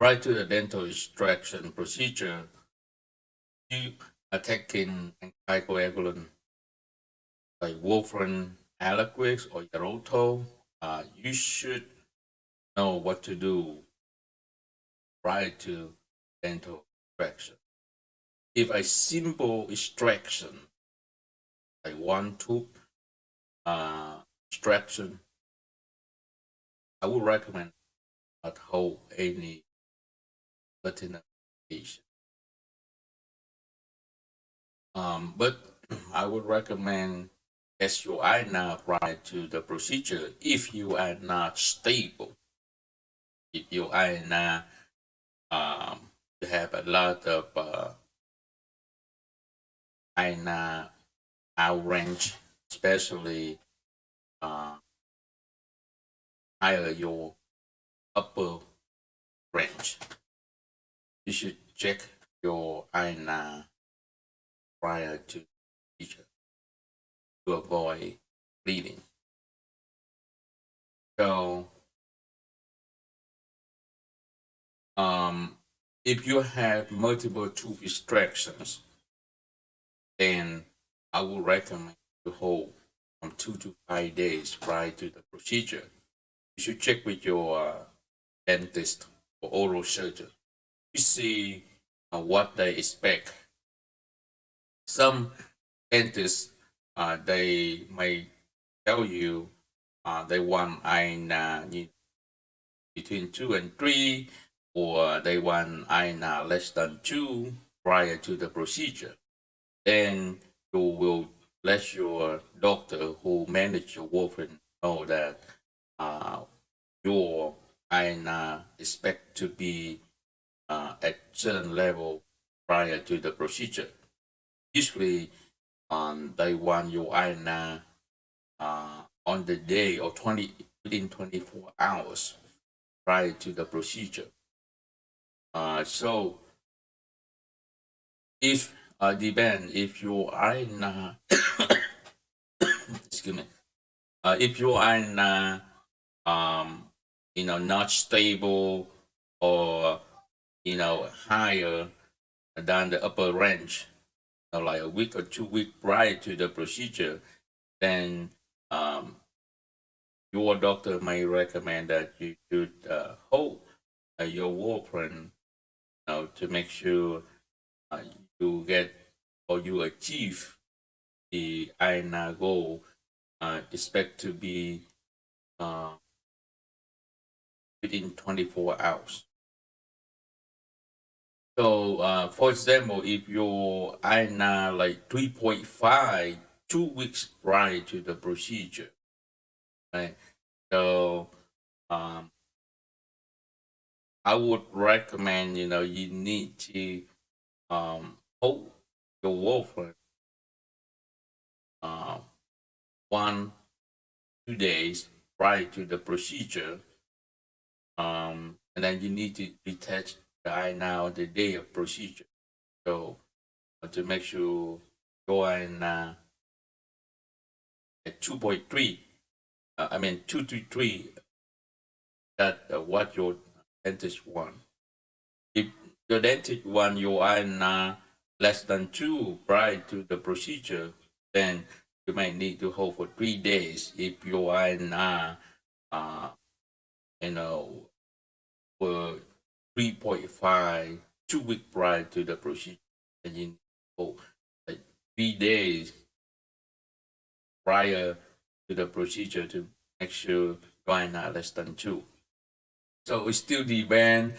Prior to the dental extraction procedure, you are taking anticoagulant like warfarin, Aliquis, or Xarelto. You should know what to do prior to dental extraction. If a simple extraction, like one tooth extraction, I would recommend not hold any retinal patient. But I would recommend test your eye now prior to the procedure if you are not stable. If your eye now you have a lot of eye now out range, especially higher your upper range. You should check your eye now prior to procedure to avoid bleeding. So, if you have multiple tooth extractions, then I would recommend to hold from 2 to 5 days prior to the procedure. You should check with your dentist or oral surgeon. You see what they expect. Some dentists they may tell you they want eye between 2 and 3, or they want eye less than 2 prior to the procedure. Then you will let your doctor who manage your warfarin know that your eye expect to be at certain level prior to the procedure. Usually, they want your eye on the day or within 24 hours prior to the procedure. So if depend if your eye excuse me, if your eye not stable, or higher than the upper range, like a week or 2 weeks prior to the procedure, then your doctor may recommend that you should hold your warfarin to make sure you get or you achieve the eye goal. Expect to be within 24 hours. So, for example, if your eye like 3.5, 2 weeks prior to the procedure, right? So, I would recommend you need to hold your warfarin 1-2 days prior to the procedure, and then you need to detach the eye the day of procedure. So to make sure your eye at 2.3, 2 to 3, that what your dentist want. If your dentist want your eye less than 2 prior to the procedure, then you might need to hold for 3 days. If your eye for 3.5, 2 weeks prior to the procedure, and you need to hold like 3 days prior to the procedure to make sure your eye less than 2. So it still depends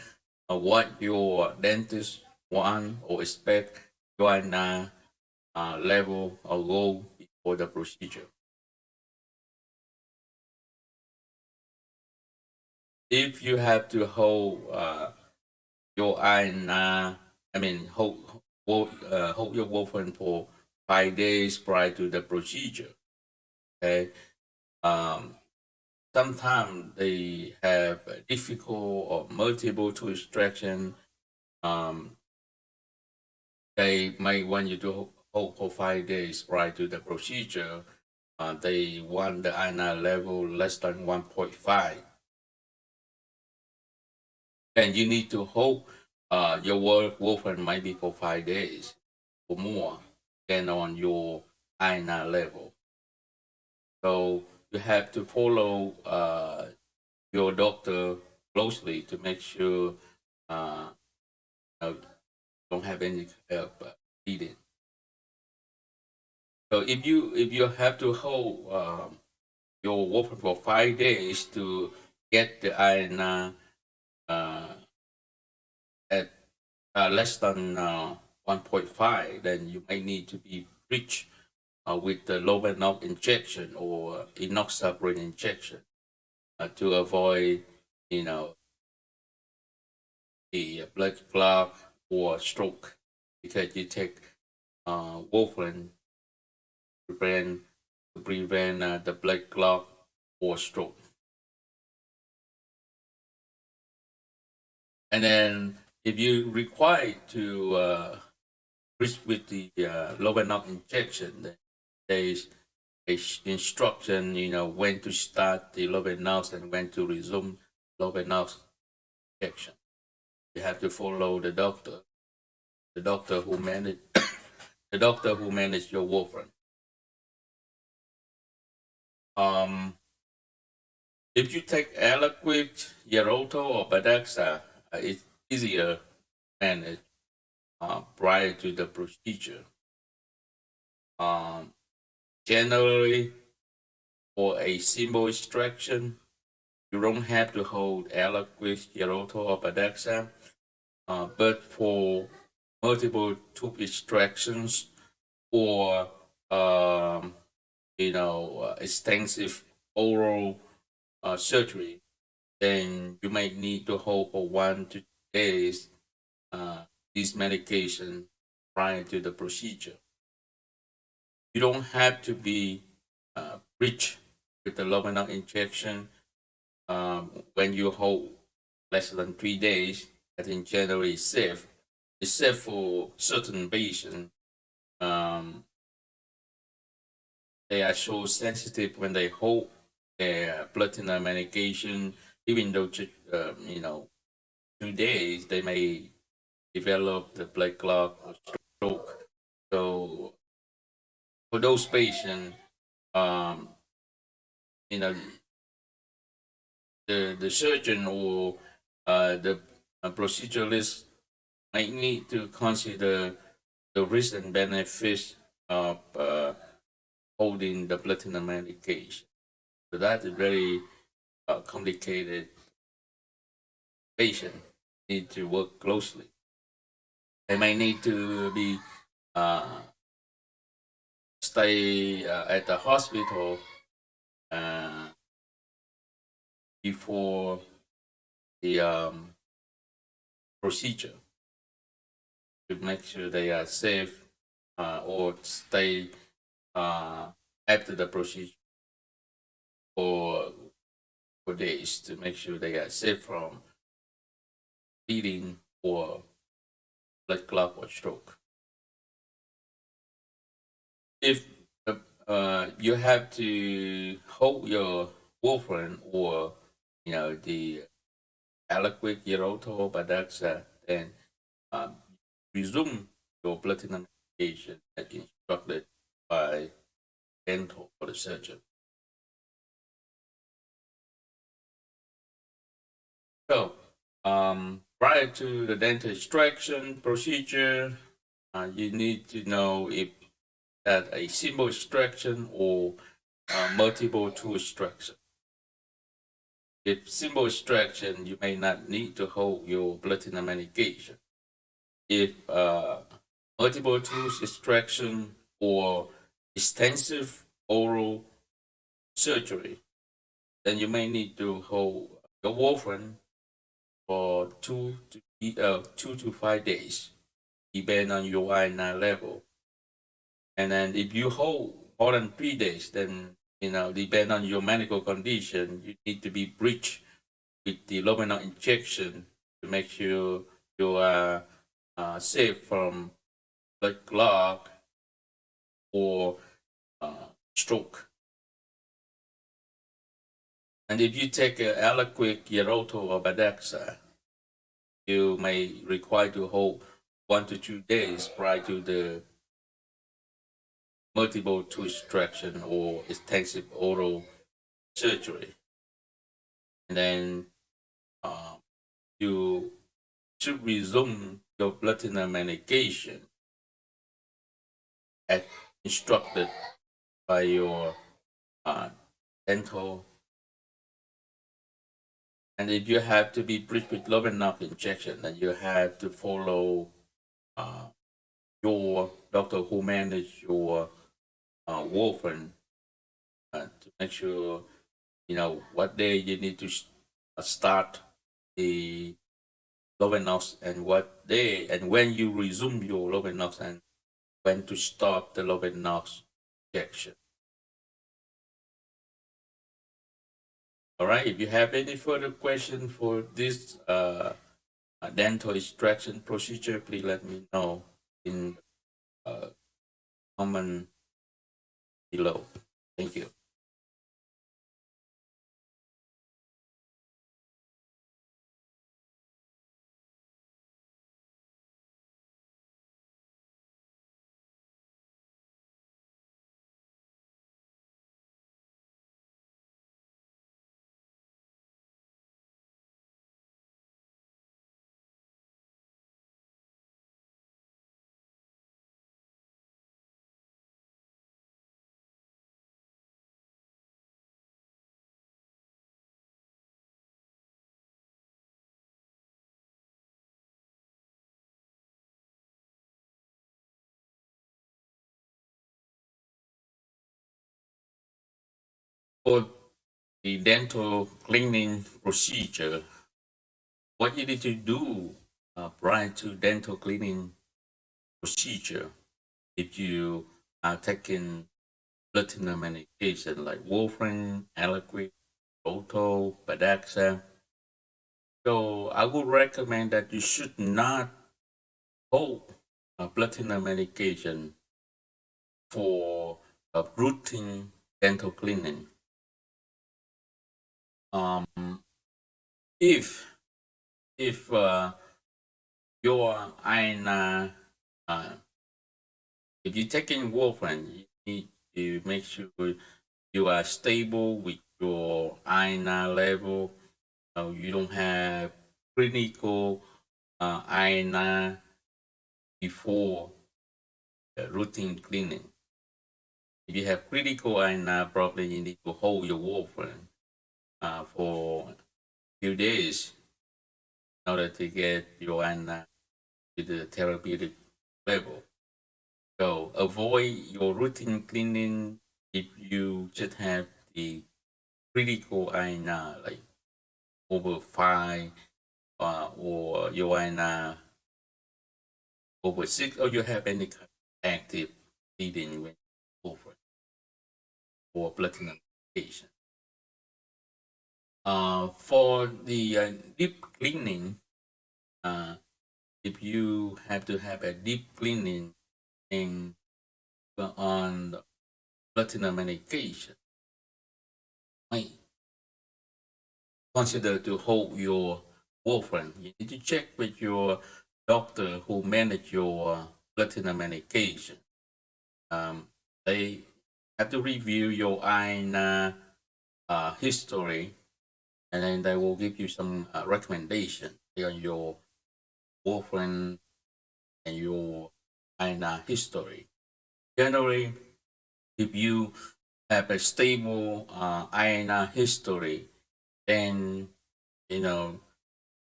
on what your dentist want or expect your eye level or goal before the procedure. If you have to hold your eye hold your warfarin for 5 days prior to the procedure. Okay, sometimes they have difficult or multiple tooth extraction. They might want you to hold for 5 days prior to the procedure. They want the eye level less than 1.5. And you need to hold your warfarin might be for 5 days or more, depending on your iron level. So you have to follow your doctor closely to make sure uh, you don't have any bleeding. So if you have to hold your warfarin for 5 days to get the iron uh, at less than 1.5, then you may need to be breached with the low enough injection or enoxaparin injection to avoid, you know, the blood clot or stroke, because you take warfarin to prevent the blood clot or stroke. And then if you require to reach with the low enough injection, then there is a instruction, when to start the low enough and when to resume low enough injection. You have to follow the doctor who manage the doctor who managed your warfarin. If you take Eliquid, Yeroto, or Badaxa, it's easier to manage prior to the procedure. Generally, for a simple extraction, you don't have to hold Eliquid, Yeroto, or Badaxa, but for multiple tube extractions or extensive oral surgery, then you might need to hold for 1 to 2 days this medication prior to the procedure. You don't have to be rich with the luminal injection when you hold less than 3 days. I think generally is safe, except for certain patients. They are so sensitive when they hold their blood thinner medication, even though 2 days they may develop the blood clot or stroke. So for those patients, um, you know, the surgeon or the proceduralist might need to consider the risk and benefits of holding the blood thinner medication. So that is very complicated. Patient need to work closely. They may need to be stay at the hospital before the procedure to make sure they are safe, or stay after the procedure for days to make sure they are safe from bleeding or blood clot or stroke. If you have to hold your warfarin or the Eliquid, Yeroto, Badaxa, then resume your blood thinner medication as instructed by dental or the surgeon. So, prior to the dental extraction procedure, you need to know if that a single extraction or multiple tool extraction. If simple extraction, you may not need to hold your blood thinner medication. If multiple tools extraction or extensive oral surgery, then you may need to hold your warfarin for 2 to 5 days, depending on your iron level. And then if you hold more than 3 days, then depending on your medical condition, you need to be breached with the luminal injection to make sure you are safe from blood clot or stroke. And if you take Eliquid, Yeroto, or Badaxa, you may require to hold 1 to 2 days prior to the multiple tooth extraction or extensive oral surgery. And then you should resume your blood thinner medication as instructed by your uh, dental. And if you have to be bridged with Lovenox injection, then you have to follow uh, your doctor who manage your warfarin to make sure you know what day you need to start the Lovenox and what day and when you resume your Lovenox and when to stop the Lovenox injection. All right, if you have any further questions for this dental extraction procedure, please let me know in comment below. Thank you. For the dental cleaning procedure, what you need to do prior to dental cleaning procedure, if you are taking blood thinner medication like warfarin, Eliquis, Roto, Badaxa, so I would recommend that you should not hold blood thinner medication for routine dental cleaning. Um, if your iron if you're taking warfarin, you need to make sure you are stable with your iron level. You don't have clinical iron before routine cleaning. If you have critical iron, probably you need to hold your warfarin for a few days in order to get your iron to the therapeutic level. So avoid your routine cleaning if you just have the critical iron like over 5 or your iron over 6 or you have any kind of active bleeding when over or platinum patient. For the deep cleaning, if you have to have a deep cleaning in, on the platinum medication, might consider to hold your warfarin. You need to check with your doctor who manage your platinum medication. They have to review your iron history, and then they will give you some recommendation on your warfarin and your iron history. Generally, if you have a stable iron history, then you know,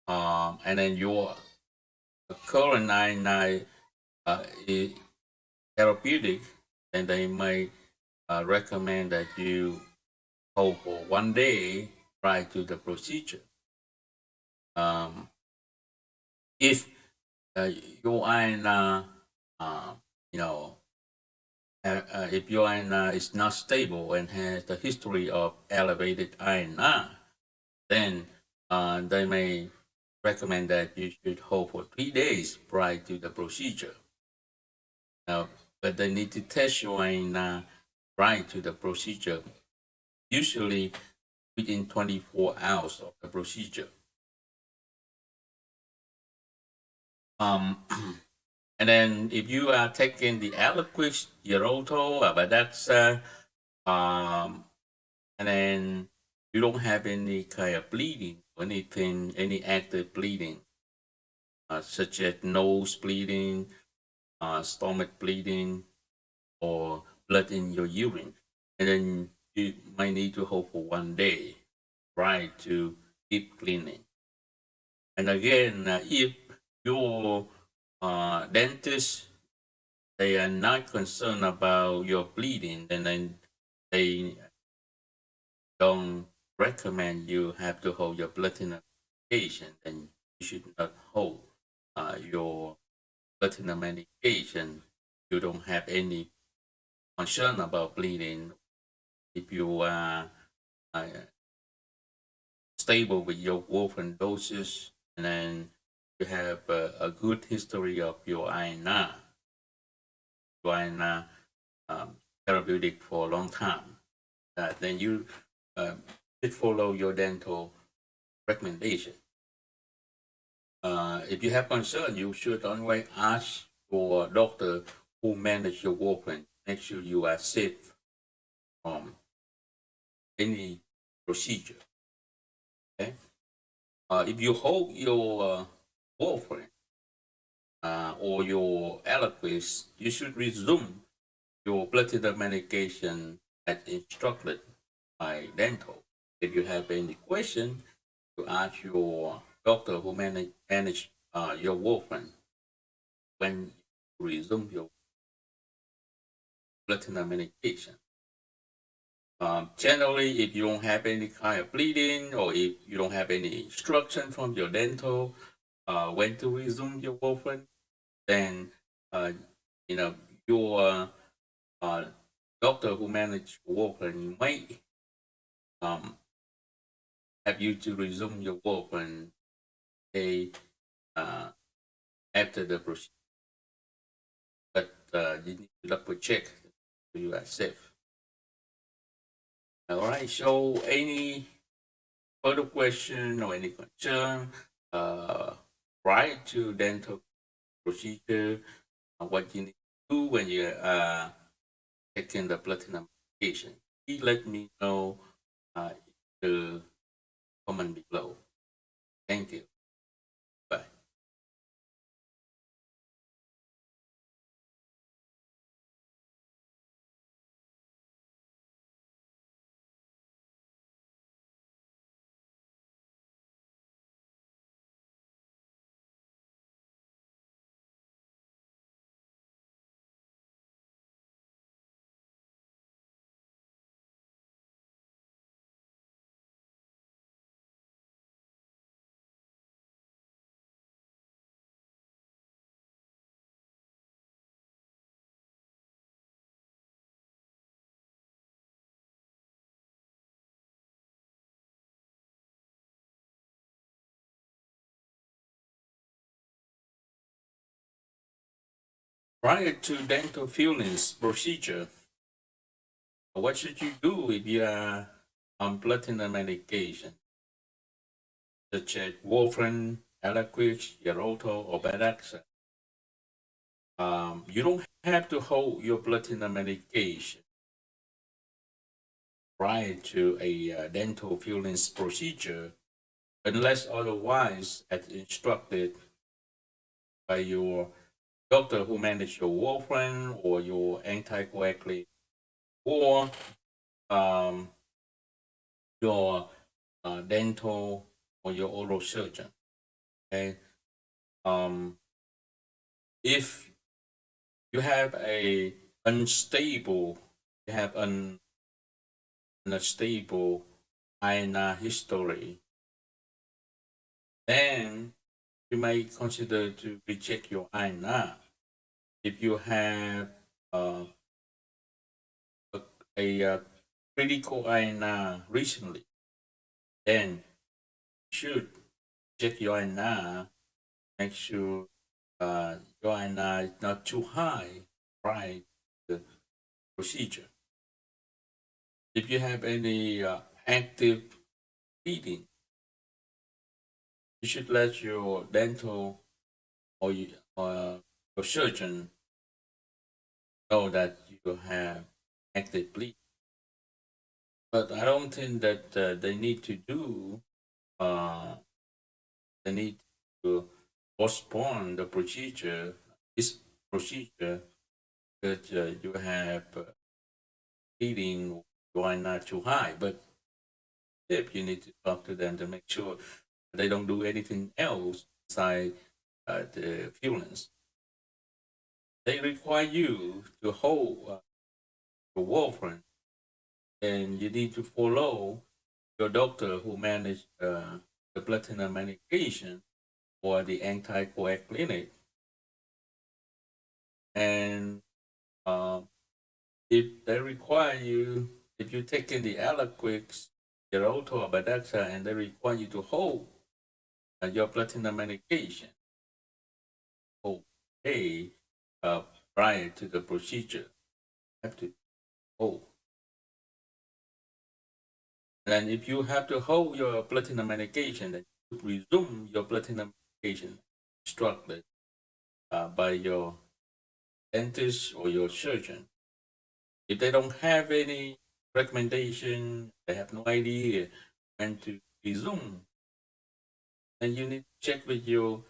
and then your current iron is therapeutic, then they may recommend that you hold for 1 day prior to the procedure. If your iron, you know, if your iron is not stable and has the history of elevated iron, then they may recommend that you should hold for 3 days prior to the procedure. But they need to test your iron prior to the procedure, usually within 24 hours of the procedure. Um, and then if you are taking the Aliquis, Geroto, Abadaxa, and then you don't have any kind of bleeding or anything, any active bleeding, such as nose bleeding, stomach bleeding, or blood in your urine. And then you might need to hold for 1 day, right, to keep cleaning. And again, if your dentist, they are not concerned about your bleeding, then they don't recommend you have to hold your blood thinner medication, then you should not hold your blood thinner medication. You don't have any concern about bleeding. If you are stable with your warfarin doses, and then you have a good history of your INR, therapeutic for a long time, then you should follow your dental recommendation. If you have concern, you should always ask your doctor who manage your warfarin. Make sure you are safe from any procedure. Okay. If you hold your warfarin or your Aliquis, you should resume your blood thinner medication as instructed by dental. If you have any question, you ask your doctor who manage your warfarin when you resume your blood thinner medication. Generally, if you don't have any kind of bleeding or if you don't have any instruction from your dental when to resume your warfarin, then you know your doctor who manage warfarin might have you to resume your warfarin after the procedure, but you need to double check so you are safe. All right. So, any further question or any concern prior to dental procedure? What you need to do when you are taking the blood thinner medication? Please let me know in the comment below. Thank you. Bye. Prior to dental fillings procedure, what should you do if you are on blood thinner medication, such as warfarin, Aliquis, Geroto, or Badaxa? You don't have to hold your blood thinner medication prior to a dental fillings procedure unless otherwise as instructed by your doctor who manage your warfarin or your anticoagulant or um, your dental or your oral surgeon. Okay. If you have a unstable, you have an unstable INR history, then you may consider to recheck your INR. If you have a critical INR recently, then you should check your INR, make sure your INR is not too high prior to the procedure. If you have any active bleeding, you should let your dental or your surgeon know that you have active bleeding. But I don't think that they need to do. Uh, they need to postpone the procedure. This procedure that you have bleeding, you are not too high, but if you need to talk to them to make sure they don't do anything else besides the fuelings. They require you to hold your warfarin, and you need to follow your doctor who managed the blood thinner medication or the anticoagulant. And um, if they require you, if you're taking the Aliquix, Xarelto, or Badaxa, and they require you to hold your blood thinner medication for a day prior to the procedure, you have to hold. And if you have to hold your blood thinner medication, then you resume your blood thinner medication instructed by your dentist or your surgeon. If they don't have any recommendation, they have no idea when to resume, then you need to check with your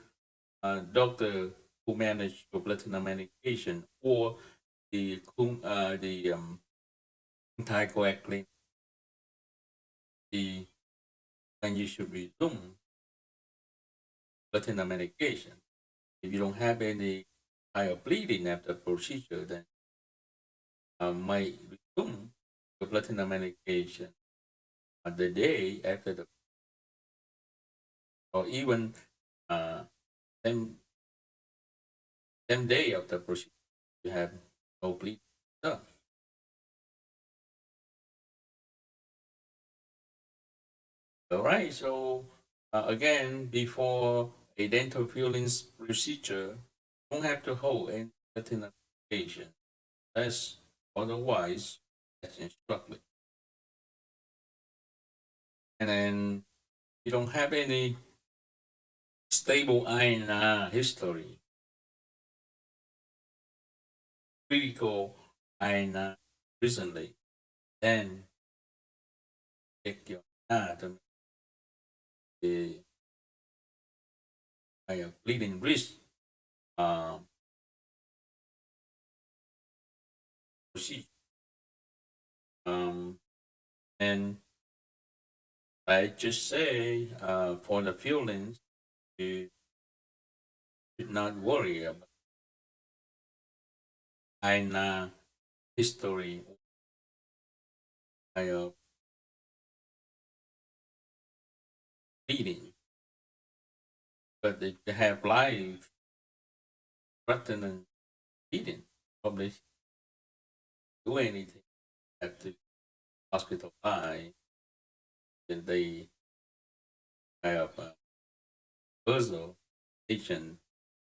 doctor who manage your blood thinner medication or the anticoagulant, the when you should resume blood thinner medication. If you don't have any higher bleeding after procedure, then might resume the blood thinner medication the day after the, or even uh, same, same day of the procedure, you have no bleeding. So, all right, so again, before a dental fillings procedure, you don't have to hold any blood thinner medication. That's otherwise that's instructed. And then you don't have any stable iron history, critical iron recently, then check your to the higher bleeding risk um, procedure. Um, and I just say for the feelings, you should not worry about iron history or bleeding. But if you have life threatening bleeding, probably do anything at the hospital eye, then they have a puzzle agent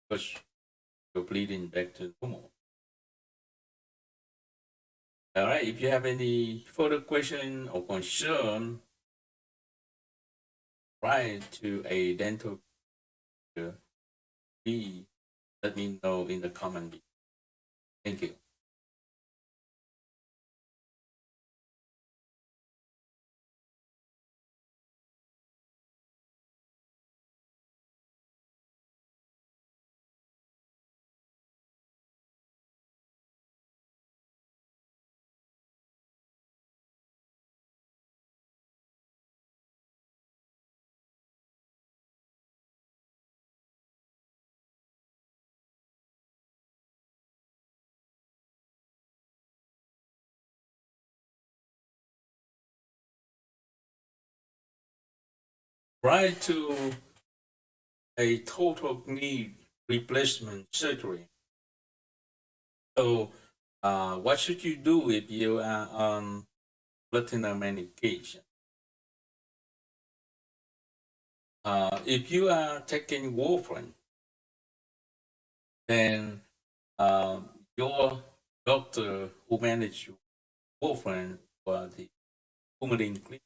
push your bleeding back to normal. All right, if you have any further question or concern prior to a dental procedure, please let me know in the comment below. Thank you. Prior to a total knee replacement surgery, so what should you do if you are on platinum medication? If you are taking warfarin, then your doctor who manage your warfarin for the Coumadin clinic,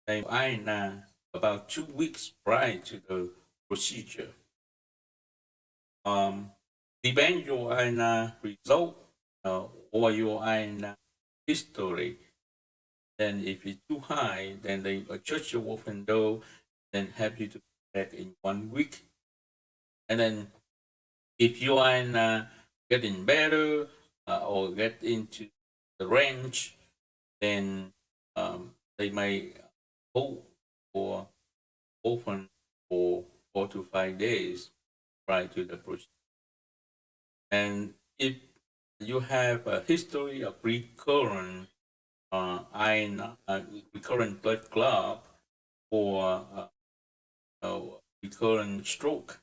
they iron about 2 weeks prior to the procedure. um, depend your result or your history. Then if it's too high, then they adjust your warfarin dose, then help you to back in 1 week. And then if you are getting better or get into the range, then they may hold for open for 4 to 5 days prior to the procedure. And if you have a history of iron, recurrent blood clot or recurrent stroke,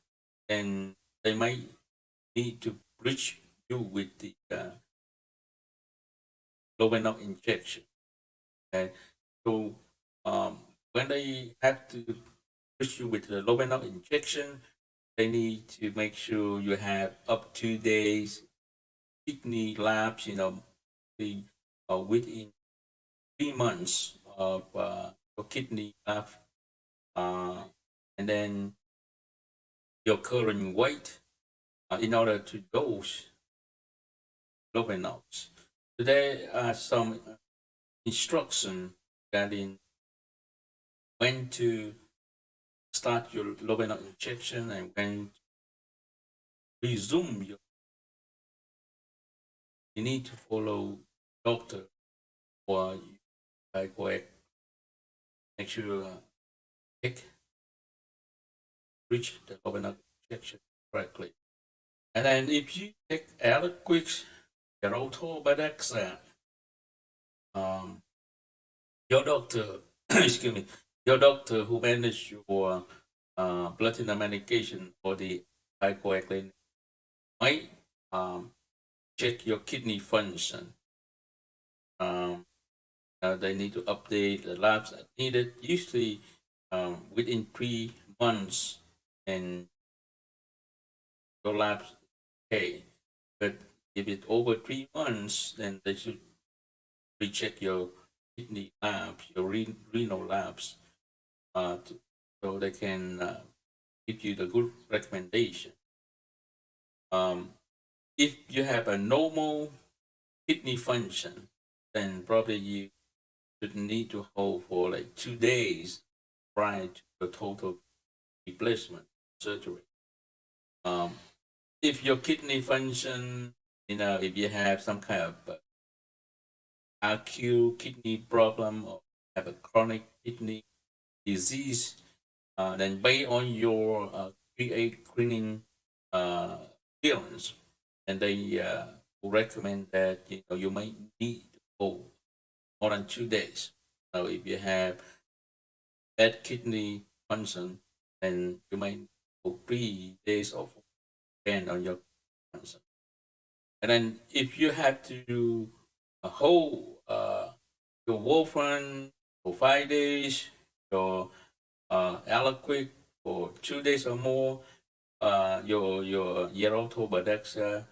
then they might need to bridge you with the low injection. And so when they have to bridge you with the low injection, they need to make sure you have up to days kidney labs, within 3 months of your kidney lab, and then your current weight in order to dose Lovenox. So there are some instructions regarding when to start your Lovenox injection and when to resume your. You need to follow doctor or like make sure you take reach the Lovenox injection correctly. And then if you take Eliquis, Gerotobadexa, your doctor, excuse me, your doctor who managed your blood thinner medication for the anticoagulant might check your kidney function. They need to update the labs as needed, usually within 3 months, and your labs okay. But if it's over 3 months, then they should recheck your kidney labs, your renal labs, so they can give you the good recommendation. If you have a normal kidney function, then probably you should need to hold for like 2 days prior to the total replacement surgery. If your kidney function, if you have some kind of acute kidney problem or have a chronic kidney disease, then based on your create screening clearance, and they will recommend that you might need to go more than 2 days. So if you have bad kidney function, then you might go 3 days of depend on your function. And then if you have to hold your warfarin for 5 days, your Aliquid for 2 days or more, your Yerotobadexa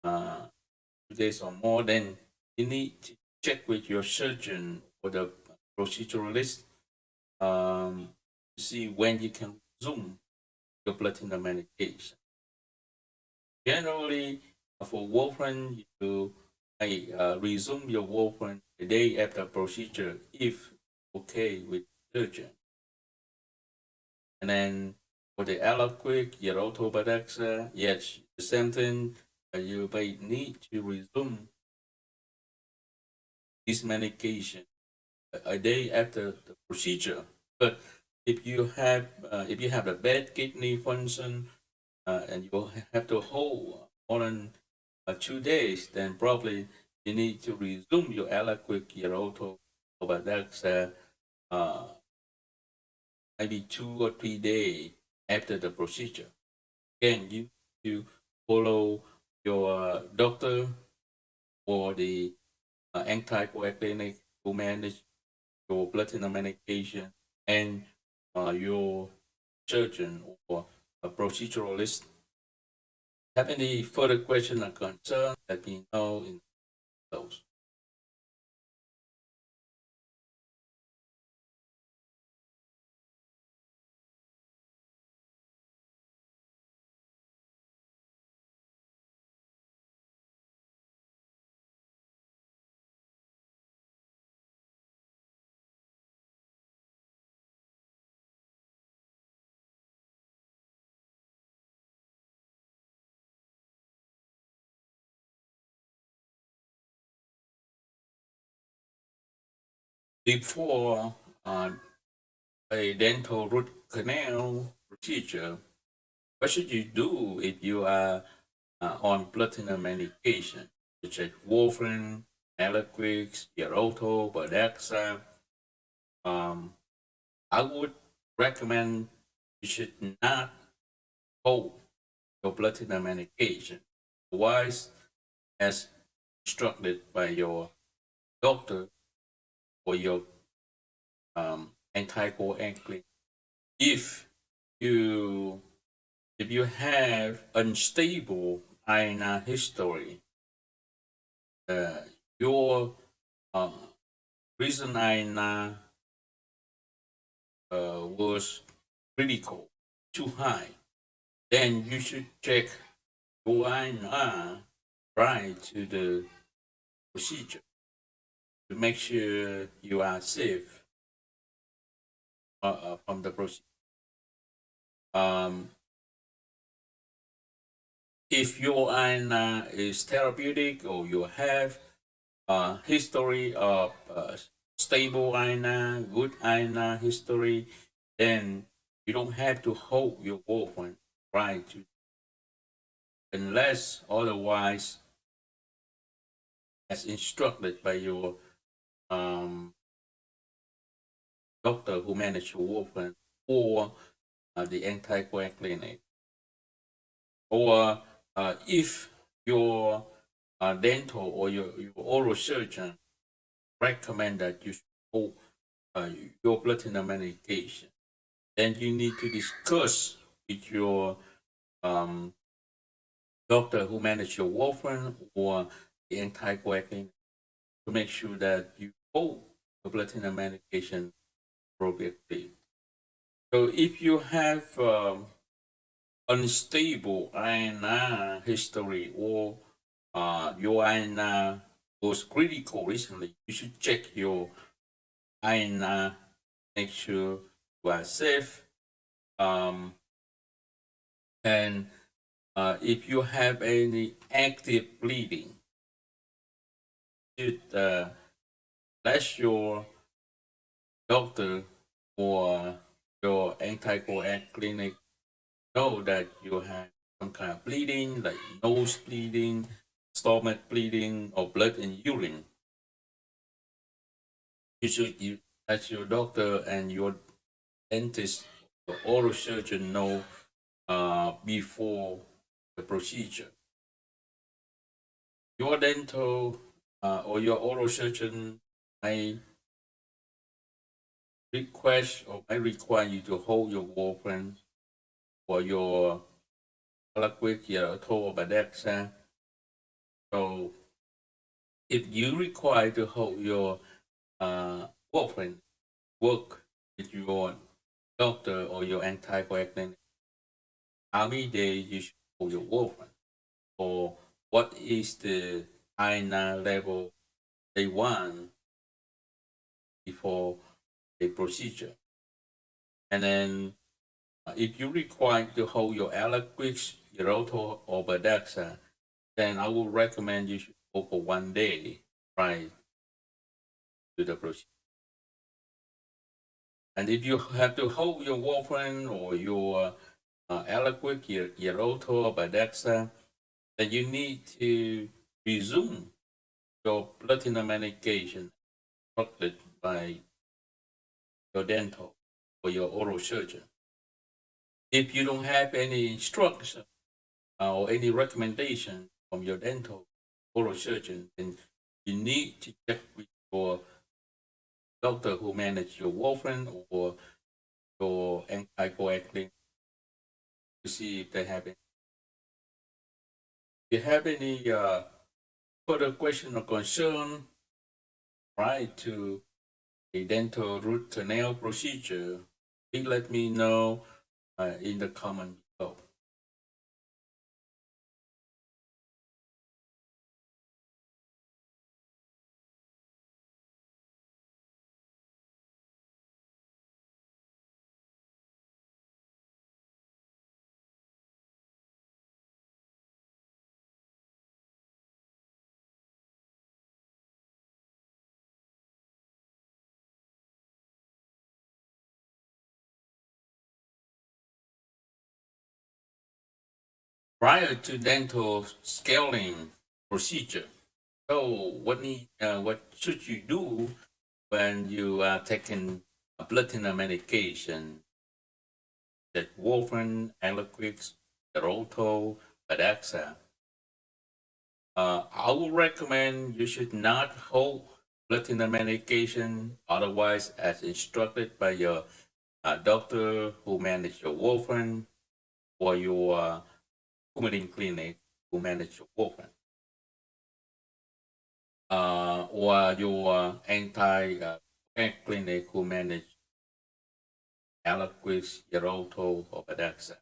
2 days or more, then you need to check with your surgeon or the proceduralist to see when you can resume your blood thinner medication. Generally, for warfarin, you may resume your warfarin the day after procedure if okay with surgeon. And then for the Aliquid, Yerotobadexa, yes, the same thing. You may need to resume this medication a day after the procedure. But if you have a bad kidney function and you have to hold more than 2 days, then probably you need to resume your Aliquid Yerotobadexa maybe 2 or 3 days after the procedure. Again, you follow your doctor or the anticoagulant who manage your blood thinner medication and your surgeon or a proceduralist. Have any further question or concern, let me know in those. before a dental root canal procedure, what should you do if you are on platinum medication, such as warfarin, Eliquis, Xarelto, Bardaxa? Um, I would recommend you should not hold your platinum medication. Otherwise, as instructed by your doctor or your anticoagulant. If you if you have unstable INR history, uh, your uh, recent INR was critical, too high, then you should check your INR prior to the procedure to make sure you are safe from the procedure. Um, if your INR is therapeutic or you have history of stable INR, good INR history, then you don't have to hold your warfarin right to, unless otherwise as instructed by your um, doctor who manage your warfarin or the anticoagulant. Or if your dental or your oral surgeon recommend that you should hold your platinum medication, then you need to discuss with your um, doctor who manage your warfarin or the anticoagulant to make sure that you hold the platinum medication appropriately. So if you have unstable INR history or your INR was critical recently, you should check your INR, make sure you are safe. And if you have any active bleeding, you should let your doctor or your anticoag clinic know that you have some kind of bleeding, like nose bleeding, stomach bleeding, or blood in urine. You should let your doctor and your dentist or oral surgeon know before the procedure. Your dental or your oral surgeon may request or may require you to hold your warfarin or your Eliquis, your Atovadexa. So if you require to hold your warfarin, work with your doctor or your anticoagulant, how many days you should hold your warfarin, or what is the INR level they want before a procedure. And then if you require to hold your Eliquis, Xarelto, or Bardaxa, then I would recommend you should hold for 1 day prior to the procedure. And if you have to hold your warfarin or your Eliquis, Xarelto, or Bardaxa, then you need to resume your platinum medication instructed by your dental or your oral surgeon. If you don't have any instruction or any recommendation from your dental oral surgeon, then you need to check with your doctor who manage your warfarin or your anticoagulant to see if they have any. If you have any further question or concern, right, to a dental root canal procedure, please let me know in the comment below. prior to dental scaling procedure. So what should you do when you are taking a blood thinner medication, that warfarin, Eliquis, Xarelto, Adaxa? I would recommend you should not hold blood thinner medication otherwise as instructed by your doctor who manage your warfarin or your community clinic who manage your warfarin. Or your anti clinic who manage Eliquis, Xarelto, or Adaxa.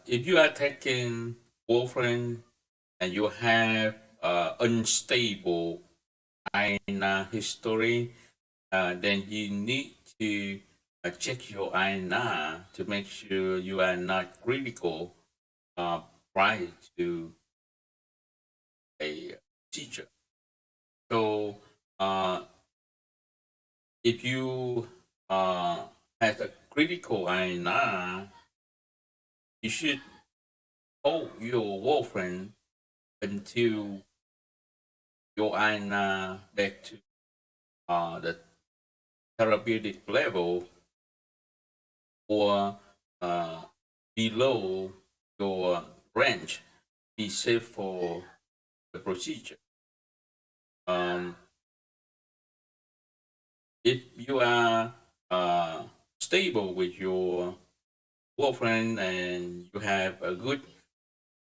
If you are taking warfarin and you have unstable iron history, then you need to check your INR to make sure you are not critical prior to a procedure. So if you have a critical INR, you should hold your warfarin until your INR back to the therapeutic level or below your range, be safe for the procedure. If you are stable with your warfarin and you have a good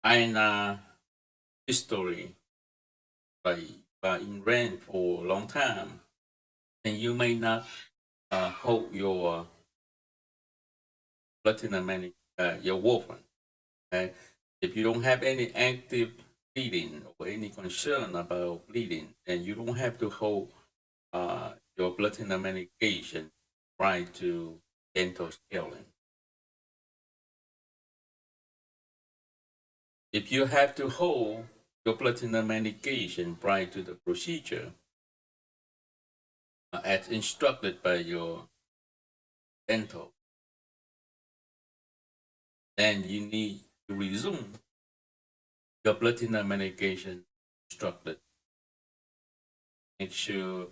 INR history, like in range for a long time, then you may not hold your platinum your warfarin. Okay? If you don't have any active bleeding or any concern about bleeding, then you don't have to hold your blood thinner medication prior to dental scaling. If you have to hold your blood thinner medication prior to the procedure, as instructed by your dental, then you need to resume your blood thinner medication instructed. Make sure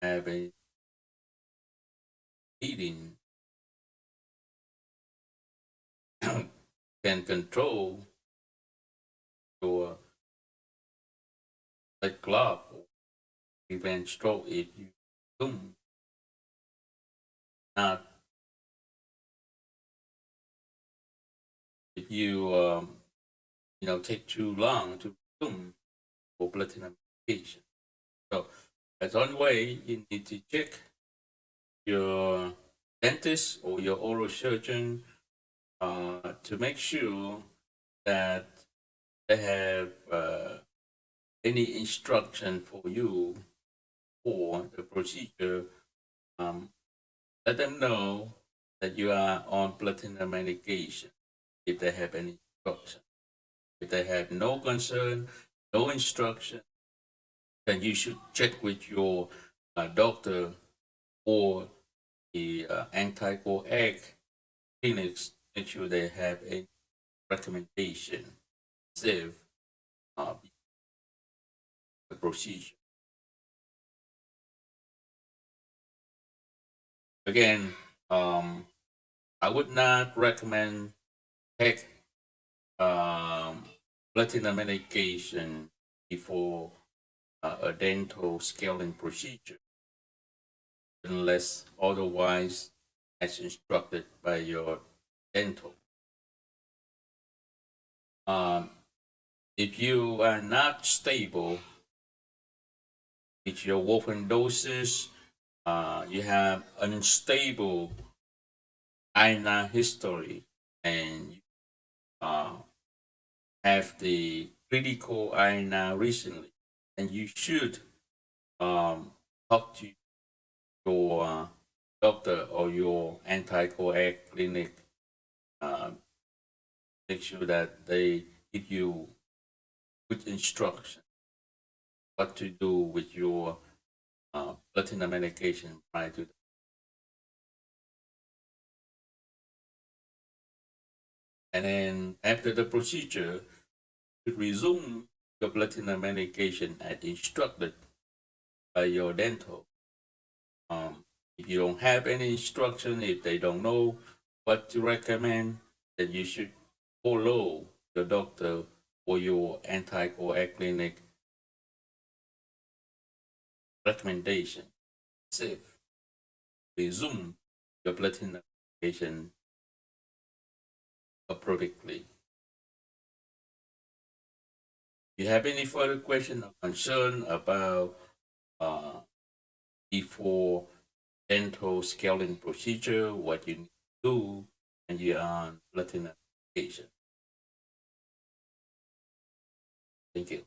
have a bleeding can control your blood clot or prevent stroke if you do not, if you take too long to consume for blood thinner medication. So that's one way you need to check your dentist or your oral surgeon to make sure that they have any instruction for you for the procedure. Let them know that you are on blood thinner medication if they have any instruction. If they have no concern, no instruction, then you should check with your doctor or the anticoag clinics, make sure they have a recommendation, save the procedure. Again, I would not recommend take blood thinner medication before a dental scaling procedure unless otherwise as instructed by your dental. If you are not stable with your warfarin doses, you have unstable INR history, and you have the critical INR recently, and you should talk to your doctor or your anticoag clinic. Make sure that they give you good instruction what to do with your blood thinner medication prior to And then after the procedure, you resume your blood thinner medication as instructed by your dental. If you don't have any instruction, if they don't know what to recommend, then you should follow your doctor or your anticoagulant recommendation. Safe. Resume your blood thinner medication appropriately. If you have any further question or concern about uh, before dental scaling procedure, what you need to do when you're on blood thinner medication? Thank you.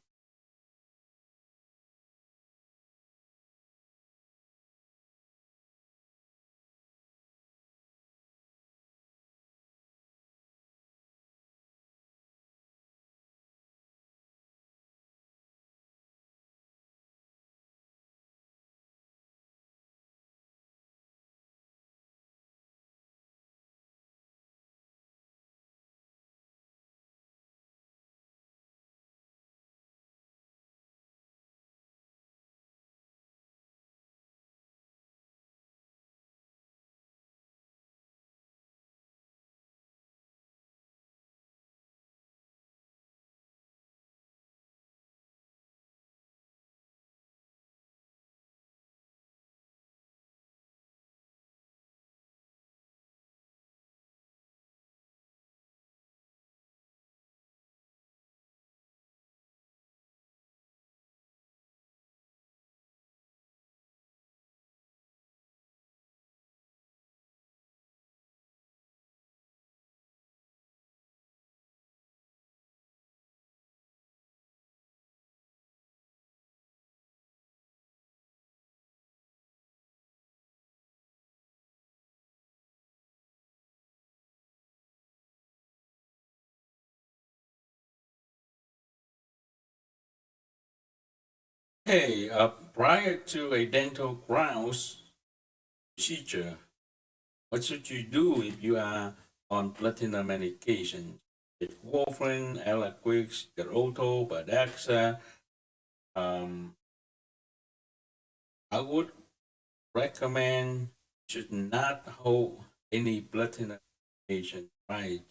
Hey, prior to a dental crowns procedure, what should you do if you are on platinum medication? Get warfarin, Eliquis, Geroto, Badaxa. Um, I would recommend should not hold any platinum medication prior to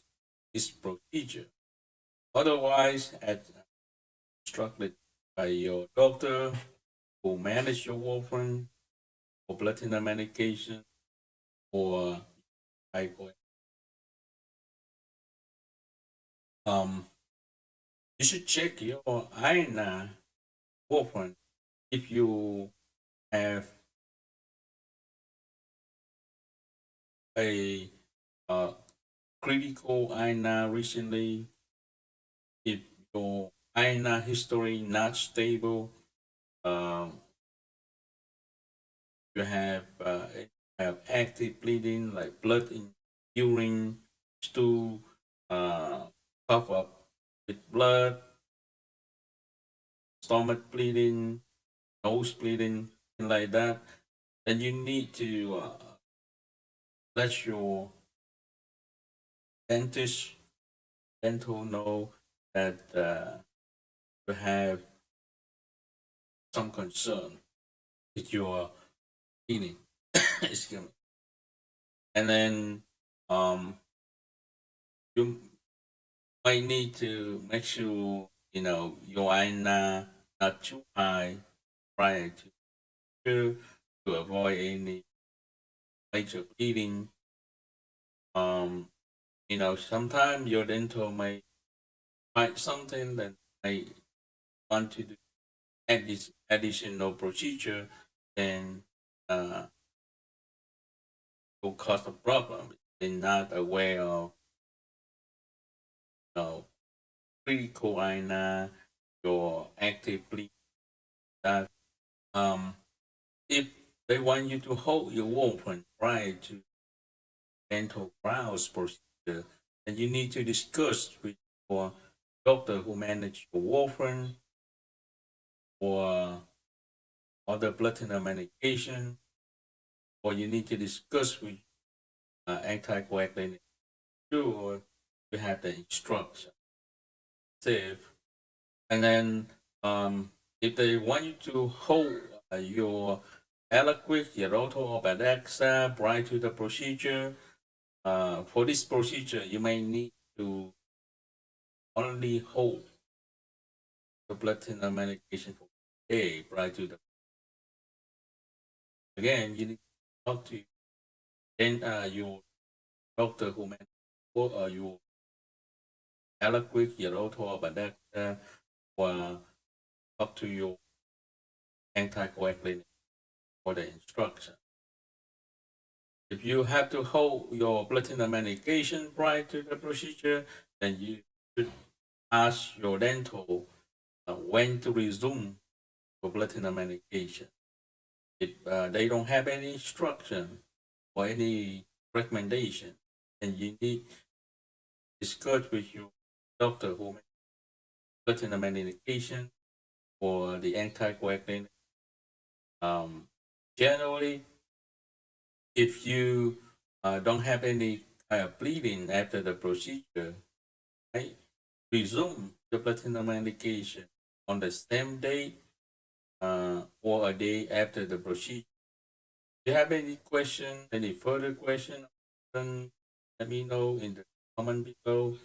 this procedure. Otherwise, as instructed by your doctor who manage your warfarin or platinum medication or hypo. Um, you should check your iron warfarin if you have a uh, critical iron recently. If your iron history not stable, um, you have active bleeding like blood in urine, stool, uh, cough up with blood, stomach bleeding, nose bleeding, and like that, then you need to let your dentist, dental know that you have some concern with your healing. Excuse me. And then you might need to make sure your iron not too high prior to avoid any major bleeding. Um, sometimes your dental may find something that may want to do this additional procedure, then uh, will cause a problem. They're not aware of critical iron, your active bleed. That if they want you to hold your warfarin prior to dental crowns procedure, then you need to discuss with your doctor who manage your warfarin or other blood thinner medication, or you need to discuss with anticoagulant. Sure, you have the instruction. Save. And then if they want you to hold your Eliquis, Xeroto, or Badaxa prior to the procedure, for this procedure, you may need to only hold the blood thinner medication for a day prior to the. Again, you need to talk to then your doctor who may your Eliquis, Xeroto, or Badaxa, or talk to your anticoagulant for the instruction. If you have to hold your blood thinner medication prior to the procedure, then you should ask your dental when to resume your blood thinner medication. If they don't have any instruction or any recommendation, then you need to discuss with your doctor who makes blood thinner medication or the anticoagulant. Generally, if you don't have any bleeding after the procedure, right, resume the blood thinner medication on the same day or a day after the procedure. If you have any question, any further question, then let me know in the comment below.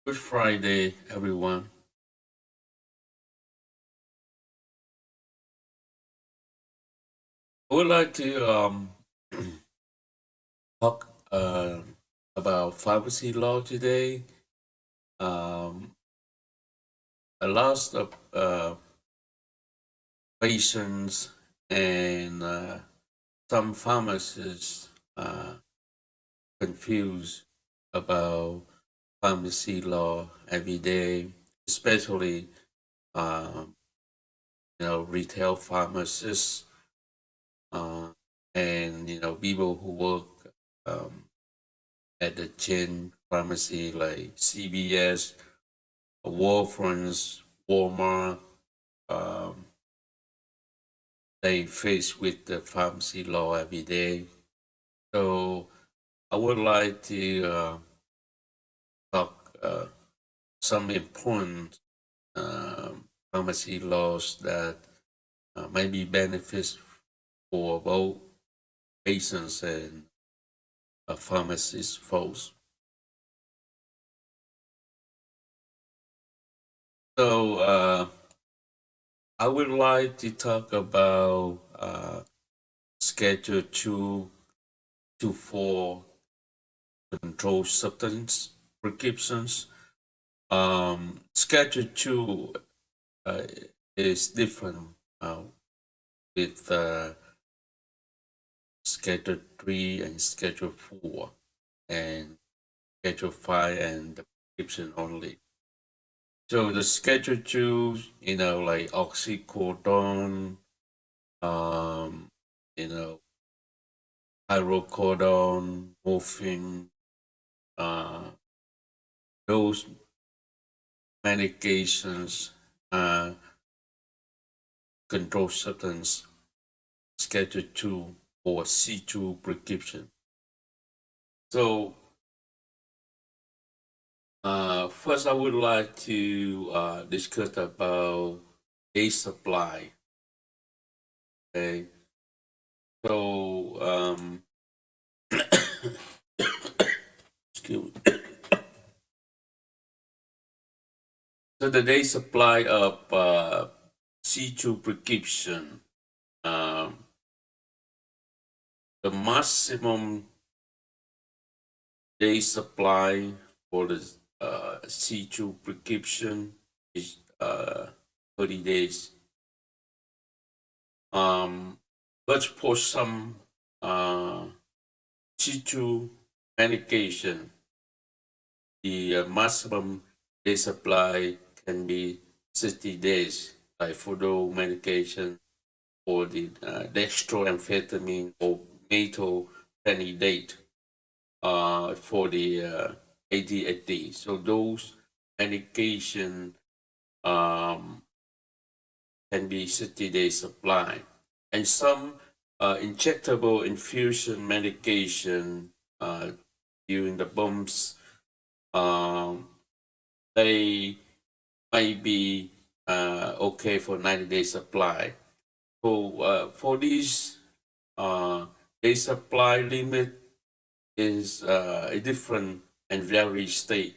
Good Friday, everyone. I would like to talk about pharmacy law today. Um, a lot of patients and some pharmacists confused about pharmacy law every day, especially um, retail pharmacists uh, and people who work um, at the chain pharmacy like CVS, Walgreens, Walmart. Um, they face with the pharmacy law every day. So I would like to talk some important pharmacy laws that may be benefits for both patients and pharmacist folks. So I would like to talk about Schedule 2 to 4 controlled substance prescriptions. Schedule 2 uh, is different uh, with Schedule 3 and Schedule 4 and Schedule 5 and the prescription only. So the Schedule 2, like oxycodone, um, you know, hydrocodone, morphine, uh, those medications, uh, controlled substance, Schedule 2 or C2 prescription. So first I would like to discuss about day supply. Okay, so excuse me. So the day supply of C2 prescription, um, the maximum day supply for the C2 prescription is 30 days. But for some C2 medication, the maximum day supply can be 60 days, like for the medication or the dextroamphetamine or methylphenidate for the ADHD. So those medication um, can be 60 days supply. And some injectable infusion medication during the bumps, um, they might be okay for 90 days supply. So for these day supply limit is a different and vary state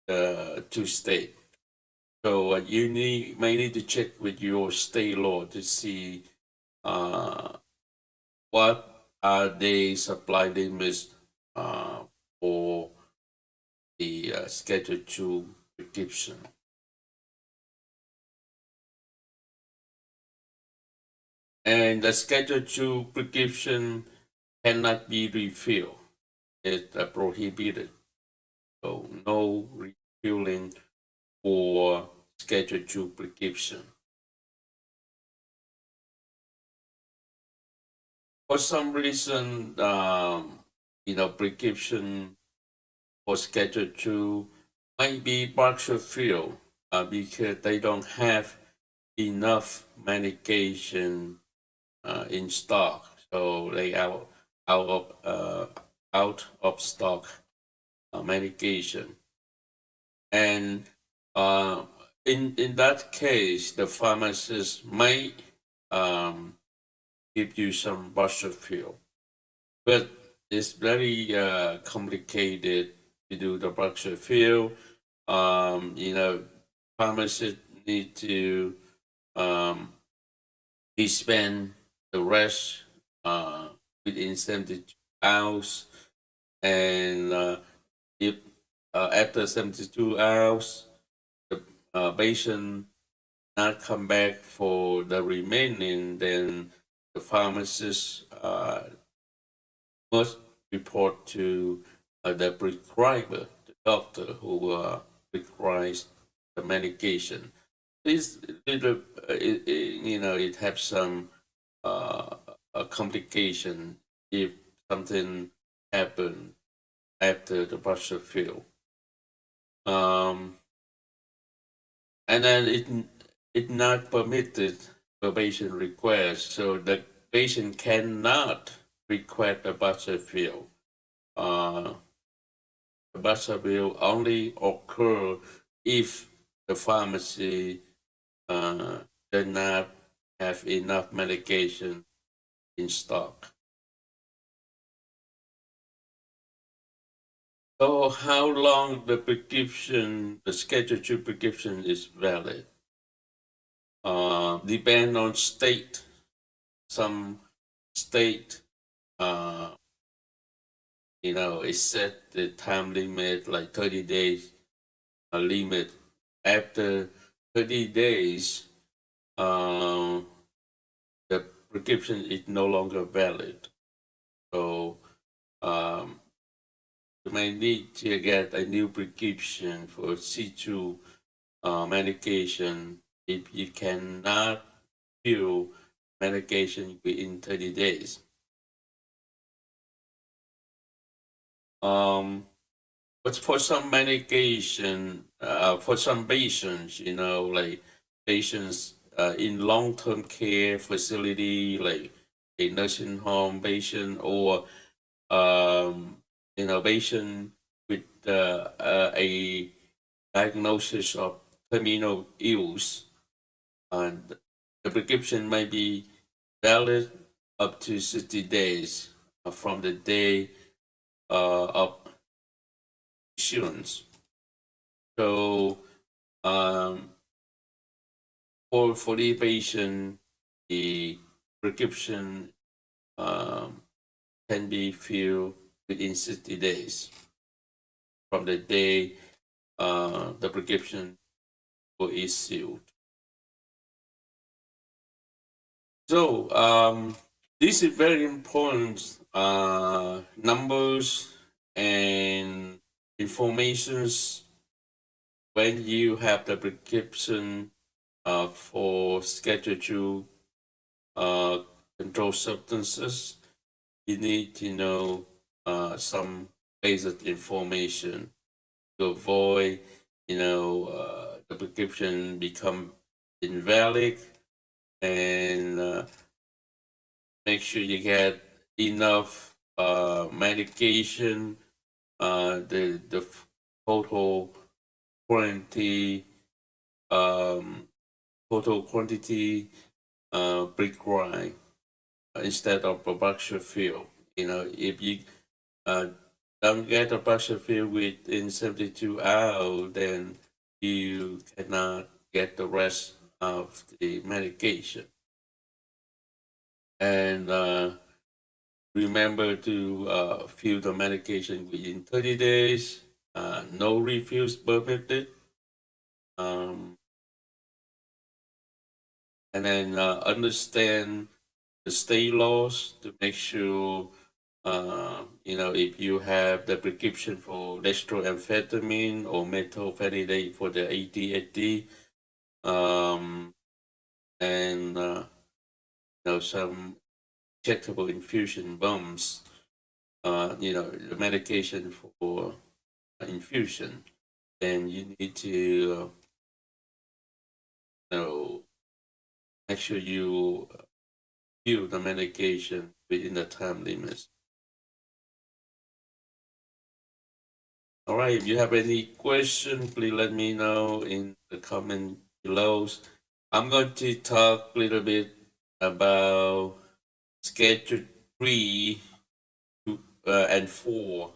to state. So you may need to check with your state law to see what are they supply limits for the Schedule 2 prescription. And the Schedule 2 prescription cannot be refilled. It's prohibited. So no refilling for Schedule 2 prescription. For some reason, prescription for Schedule 2 might be partial filled because they don't have enough medication in stock, so they are out of stock medication, and in that case, the pharmacist may um, give you some partial fill, but it's very complicated to do the partial fill. Pharmacists need to dispense the rest within 72 hours, and if after 72 hours the patient not come back for the remaining, then the pharmacist must report to the prescriber, the doctor who prescribes the medication. This little, it has some a complication if something happened after the partial fill. And then it not permitted patient request, so the patient cannot request a partial fill. The partial fill only occur if the pharmacy does not have enough medication in stock. So how long the prescription, the Schedule 2 prescription is valid? Depend on state. Some state, uh, it set the time limit like 30 days limit. After 30 days, uh, the prescription is no longer valid. So um, you may need to get a new prescription for C2 medication if you cannot fill medication within 30 days. But for some medication, for some patients, like patients in long-term care facility, like a nursing home patient, or patient with a diagnosis of terminal illness, and the prescription may be valid up to 60 days from the day of issuance. So um, for the patient, the prescription can be filled within 60 days from the day the prescription was issued. So this is very important numbers and informations when you have the prescription for Schedule 2 controlled substances. You need to know some basic information to avoid, the prescription become invalid, and make sure you get enough medication, the total quantity, prescribed instead of a partial fill. If you uh, don't get a partial fill within 72 hours, then you cannot get the rest of the medication. And remember to fill the medication within 30 days. No refills permitted. Um, and then understand the state laws to make sure, if you have the prescription for dextroamphetamine or methylphenidate for the ADHD, and some injectable infusion bombs, the medication for infusion, then you need to, make sure you fill the medication within the time limits. All right, if you have any question, please let me know in the comment below. I'm going to talk a little bit about Schedule 3 and 4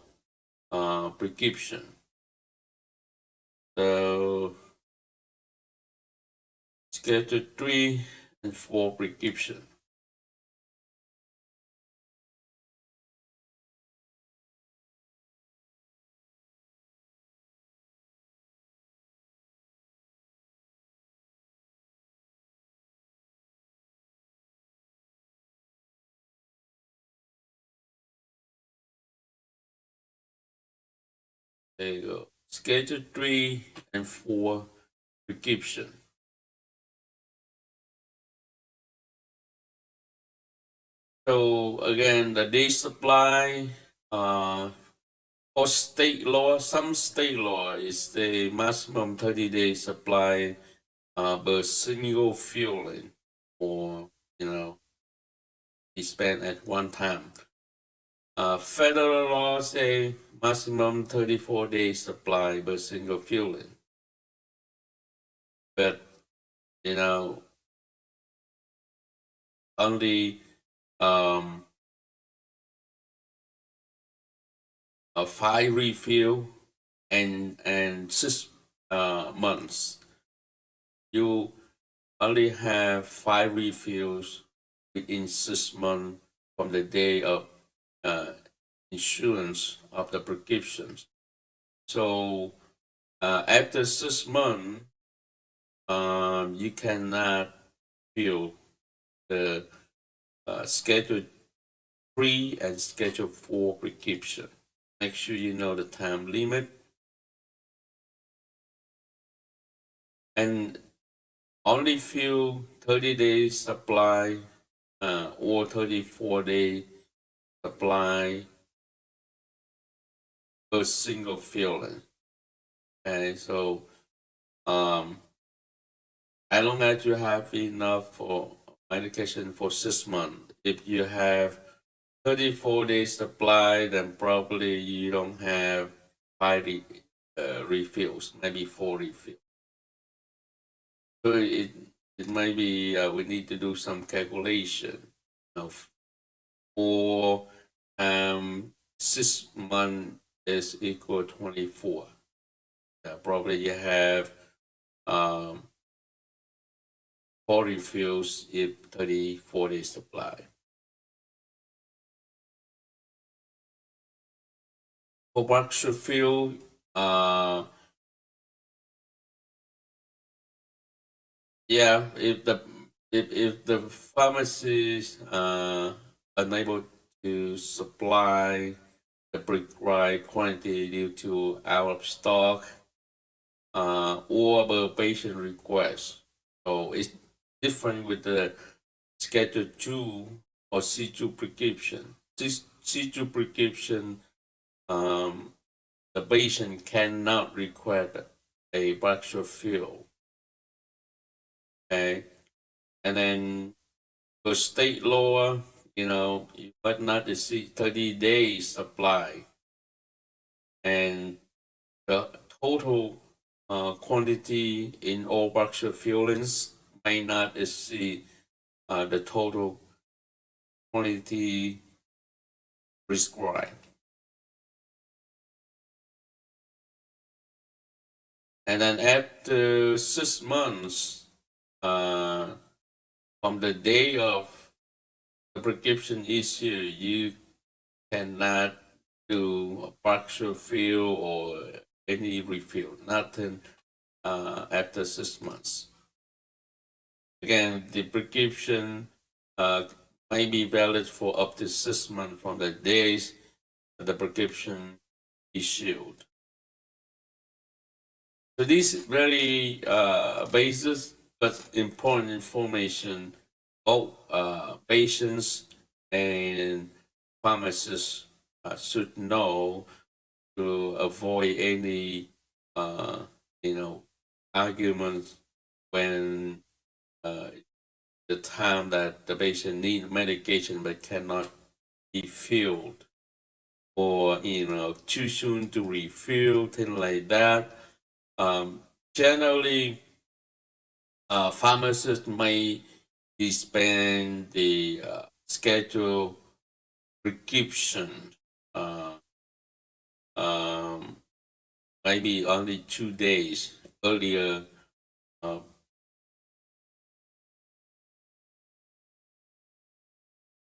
prescription. So, Schedule 3 and 4 prescription. There you go. Schedule 3 and 4 prescription. So again, the day supply, or state law, some state law is the maximum 30-day supply per single filling, or be spent at one time. Federal law say maximum 34-day supply per single filling. But only 5 refill and 6 months. You only have 5 refills within 6 months from the day of issuance of the prescriptions. So after 6 months, you cannot fill the Schedule 3 and Schedule 4 prescription. Make sure you know the time limit. And only fill 30 days supply or 34-day supply per single filling. Okay, so as long as you have enough for medication for 6 months, if you have 34 days supply, then probably you don't have 5 refills, maybe 4 refills. So it might be we need to do some calculation of 6 months is equal 24. Probably you have 4 refills if 34 days supply. For box refill, yeah, if the pharmacist unable to supply the prescribed quantity due to out of stock or the patient request, so it's different with the Schedule 2 or C2 prescription. C2 prescription, the patient cannot request a box refill. Okay, and then for state law, you might not exceed 30 days supply, and the total quantity in all box refillings may not exceed the total quantity prescribed. And then after 6 months, from the day of the prescription issue, you cannot do a box refill or any refill, nothing after 6 months. Again, the prescription may be valid for up to 6 months from the days the prescription issued. So these very basic but important information all patients and pharmacists should know to avoid any arguments when the time that the patient needs medication but cannot be filled, or too soon to refill, things like that. Generally, pharmacists may dispense the schedule prescription maybe only 2 days earlier.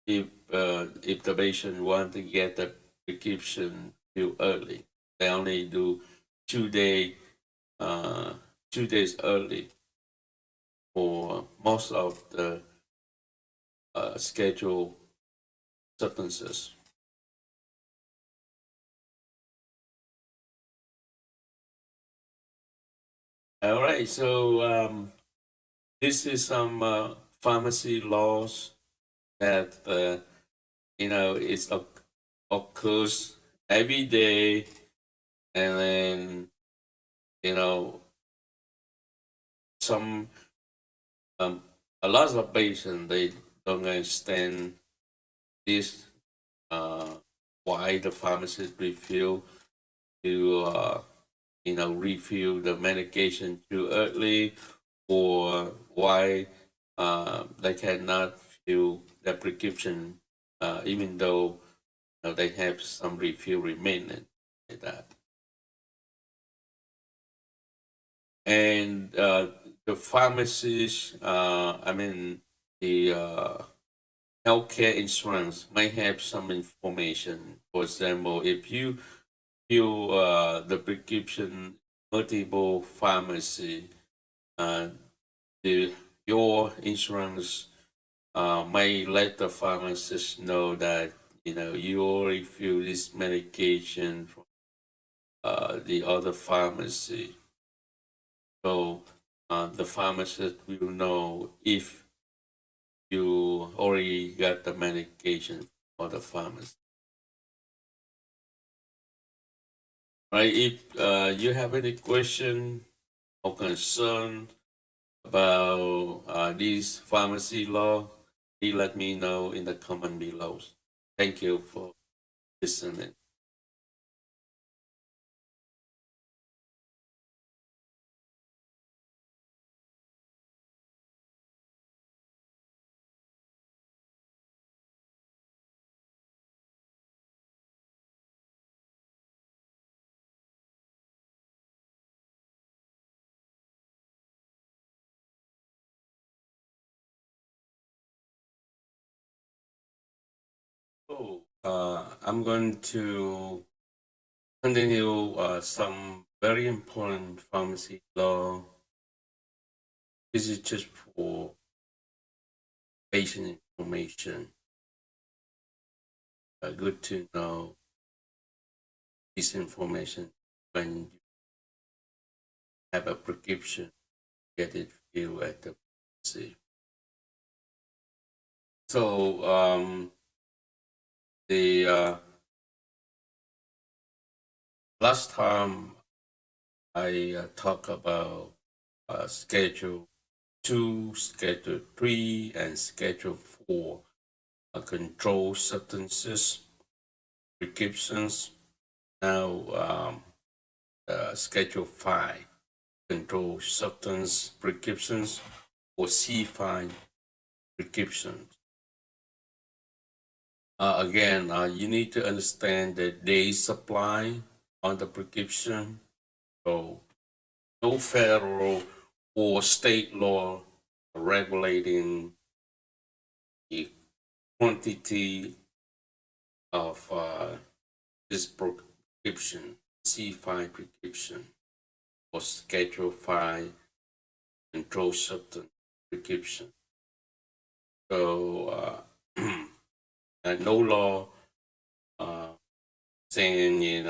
If the patient want to get the prescription too early, they only do 2 days early for most of the scheduled substances. All right, so this is some pharmacy laws that it occurs every day, and then some a lot of patients, they don't understand this, why the pharmacist refuse to refill the medication too early, or why they cannot fill the prescription even though they have some refill remaining like that. And the pharmacist, the healthcare insurance might have some information. For example, if you fill the prescription multiple pharmacy, uh, your insurance may let the pharmacist know that you already fill this medication from the other pharmacy. So the pharmacist will know if you already got the medication for the pharmacy. Right? If you have any question or concern about this pharmacy law, please let me know in the comment below. Thank you for listening. So, I'm going to continue some very important pharmacy law. This is just for patient information. Good to know this information when you have a prescription, get it filled at the pharmacy. So, the last time I talked about Schedule 2, Schedule 3, and Schedule 4 controlled substances, prescriptions. Now, Schedule 5, controlled substance prescriptions, or C5 prescriptions. Again, you need to understand the days supply on the prescription. So, no federal or state law regulating the quantity of this prescription, C5 prescription, or Schedule 5 controlled substance prescription. So, no law saying,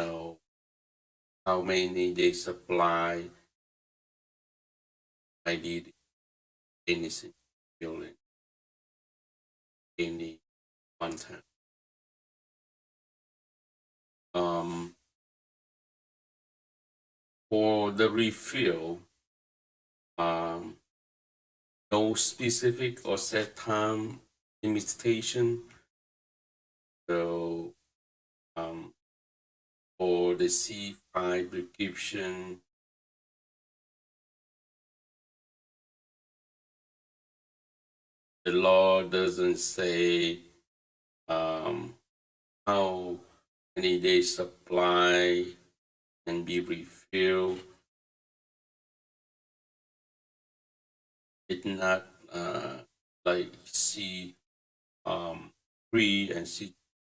how many they supply. I need anything, any one time. For the refill, no specific or set time limitation. So, for the C5 prescription, the law doesn't say how many days supply can be refilled. It's not like C3 and C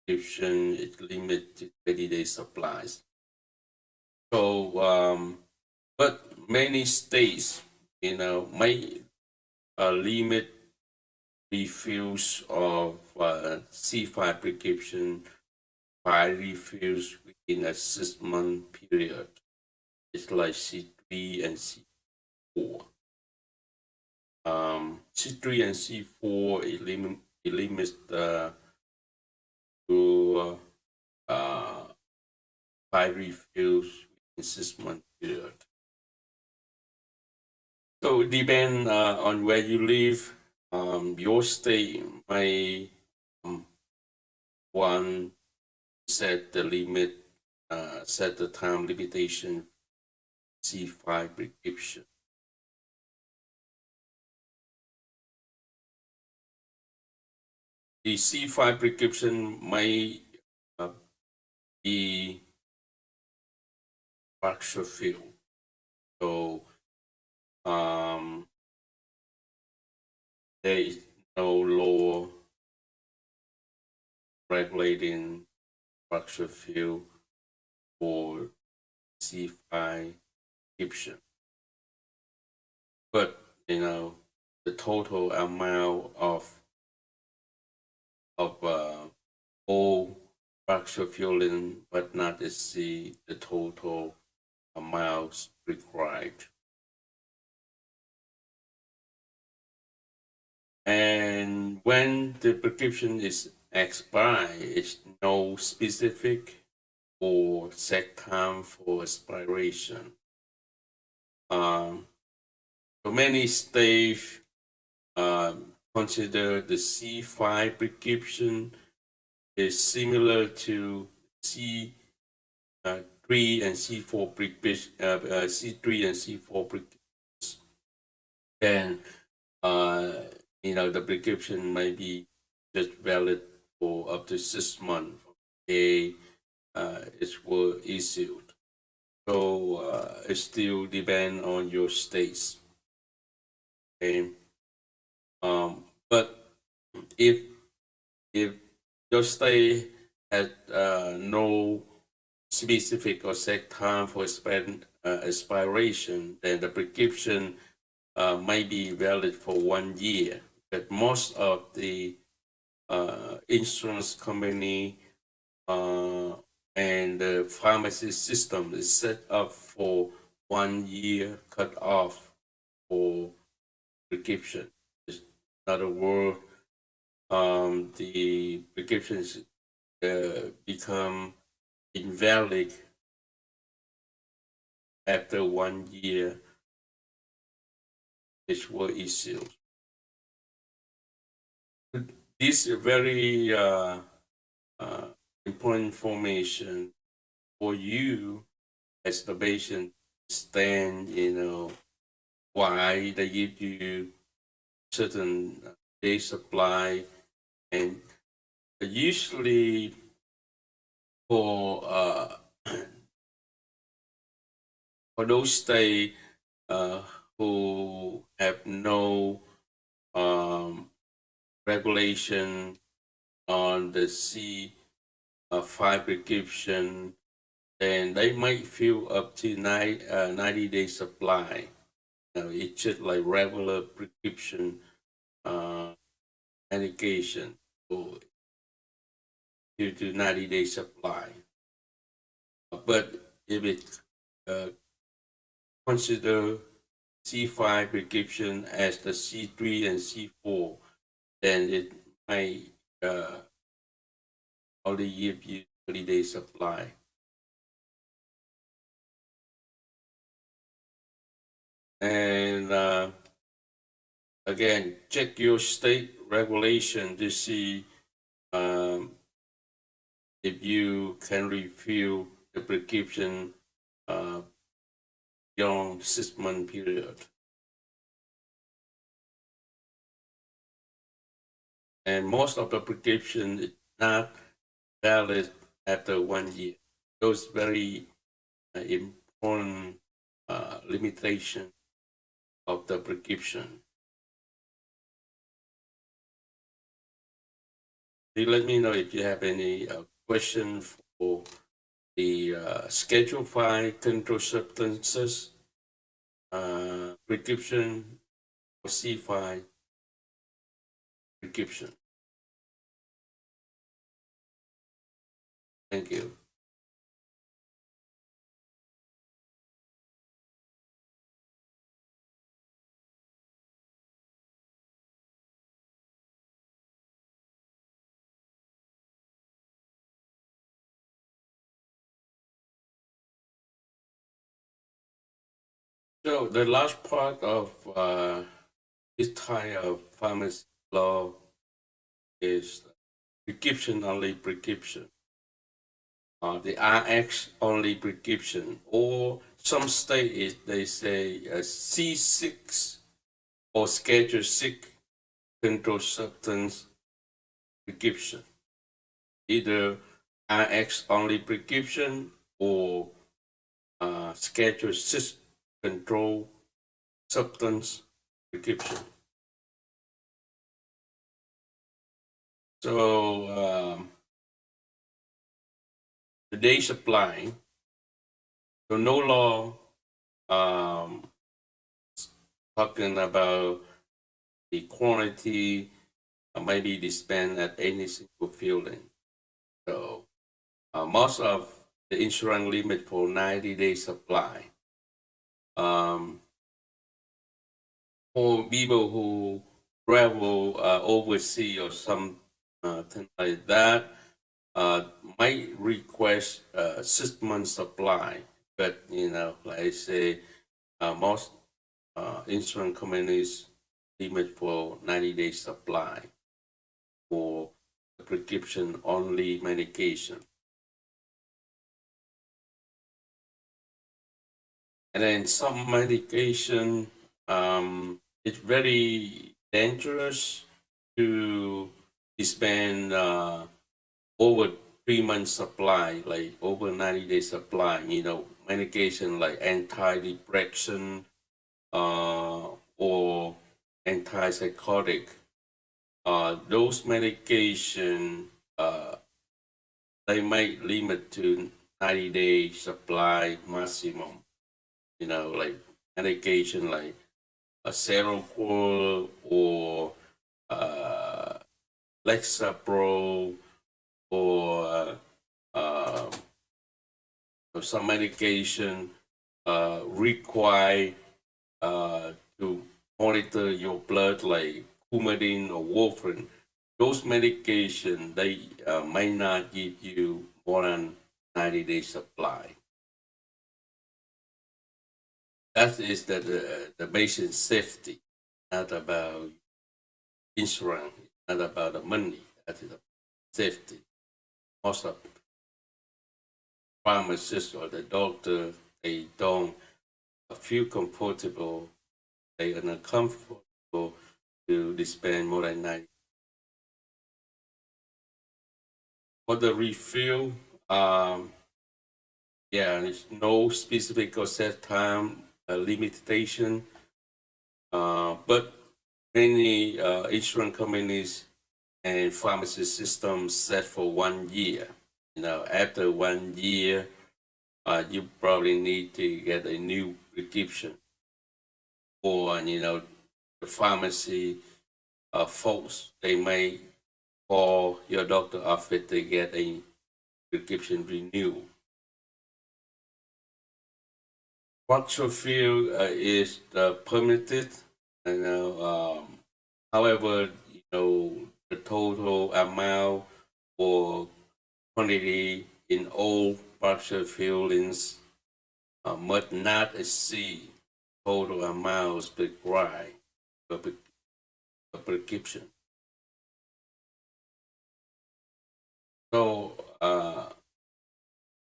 prescription. It limited 30-day supplies. So, but many states, may limit refills of C5 prescription by refills within a 6-month period. It's like C3 and C4. C3 and C4 it limits to 5 refills in 6-month period. So it depends on where you live. Your state may one set the limit, set the time limitation C5 prescription. The C5 prescription may the fracture field. So there is no law regulating fracture field for C5 prescription. But the total amount of all fracture fueling but not exceed the total amounts required. And when the prescription is expired, it's no specific or set time for expiration. So many states consider the C5 prescription is similar to C3 and C4 C3 and C4 prescriptions. Then the prescription may be just valid for up to 6 months from the day it was issued. So it still depends on your states. Okay. But if your state has no specific or set time for expiration, then the prescription might be valid for 1 year. But most of the insurance company and the pharmacy system is set up for 1 year cut off for prescription. In other words, the prescriptions become invalid after 1 year it was issued. This is very important information for you as the patient understand, why they give you certain day supply, and usually for those states who have no regulation on the C5 prescription, then they might fill up to 90-day supply. It's just like regular prescription medication due to 90-day supply. But if it consider C5 prescription as the C3 and C4, then it might only give you 30-day supply. And again, check your state regulation to see if you can refill the prescription beyond 6-month period. And most of the prescription is not valid after 1 year. Those very important limitation of the prescription. Please let me know if you have any question for the Schedule 5 controlled substances prescription or C5 prescription. Thank you. So the last part of this type of pharmacy law is prescription only prescription. The RX only prescription, or some states they say C6 or Schedule 6 controlled substance prescription. Either RX only prescription or scheduled control substance prescription. So the supply, so no law talking about the quantity maybe dispensed at any single filling. So most of the insurance limit for 90-day supply. For people who travel overseas or something like that, might request 6 months supply. But like I say, most insurance companies limit for 90-day supply for prescription only medication. And then some medication, it's very dangerous to dispense over 3 months supply, like over 90-day supply, medication like antidepressant or antipsychotic. Those medication, they might limit to 90-day supply maximum, like medication like a Seroquel or Lexapro or some medication require to monitor your blood like Coumadin or warfarin. Those medications, they may not give you more than 90-day supply. That is the patient safety, not about insurance, not about the money. That is the safety. Most of pharmacists or the doctor, they don't feel comfortable, they are not comfortable to dispense more than 90. For the refill, there's no specific or set time limitation, but many insurance companies and pharmacy systems set for 1 year. After 1 year, you probably need to get a new prescription, or the pharmacy folks, they may call your doctor office to get a prescription renewed. Structural field is permitted, however, the total amount or quantity in all partial fillings must not exceed total amounts prescribed per prescription. So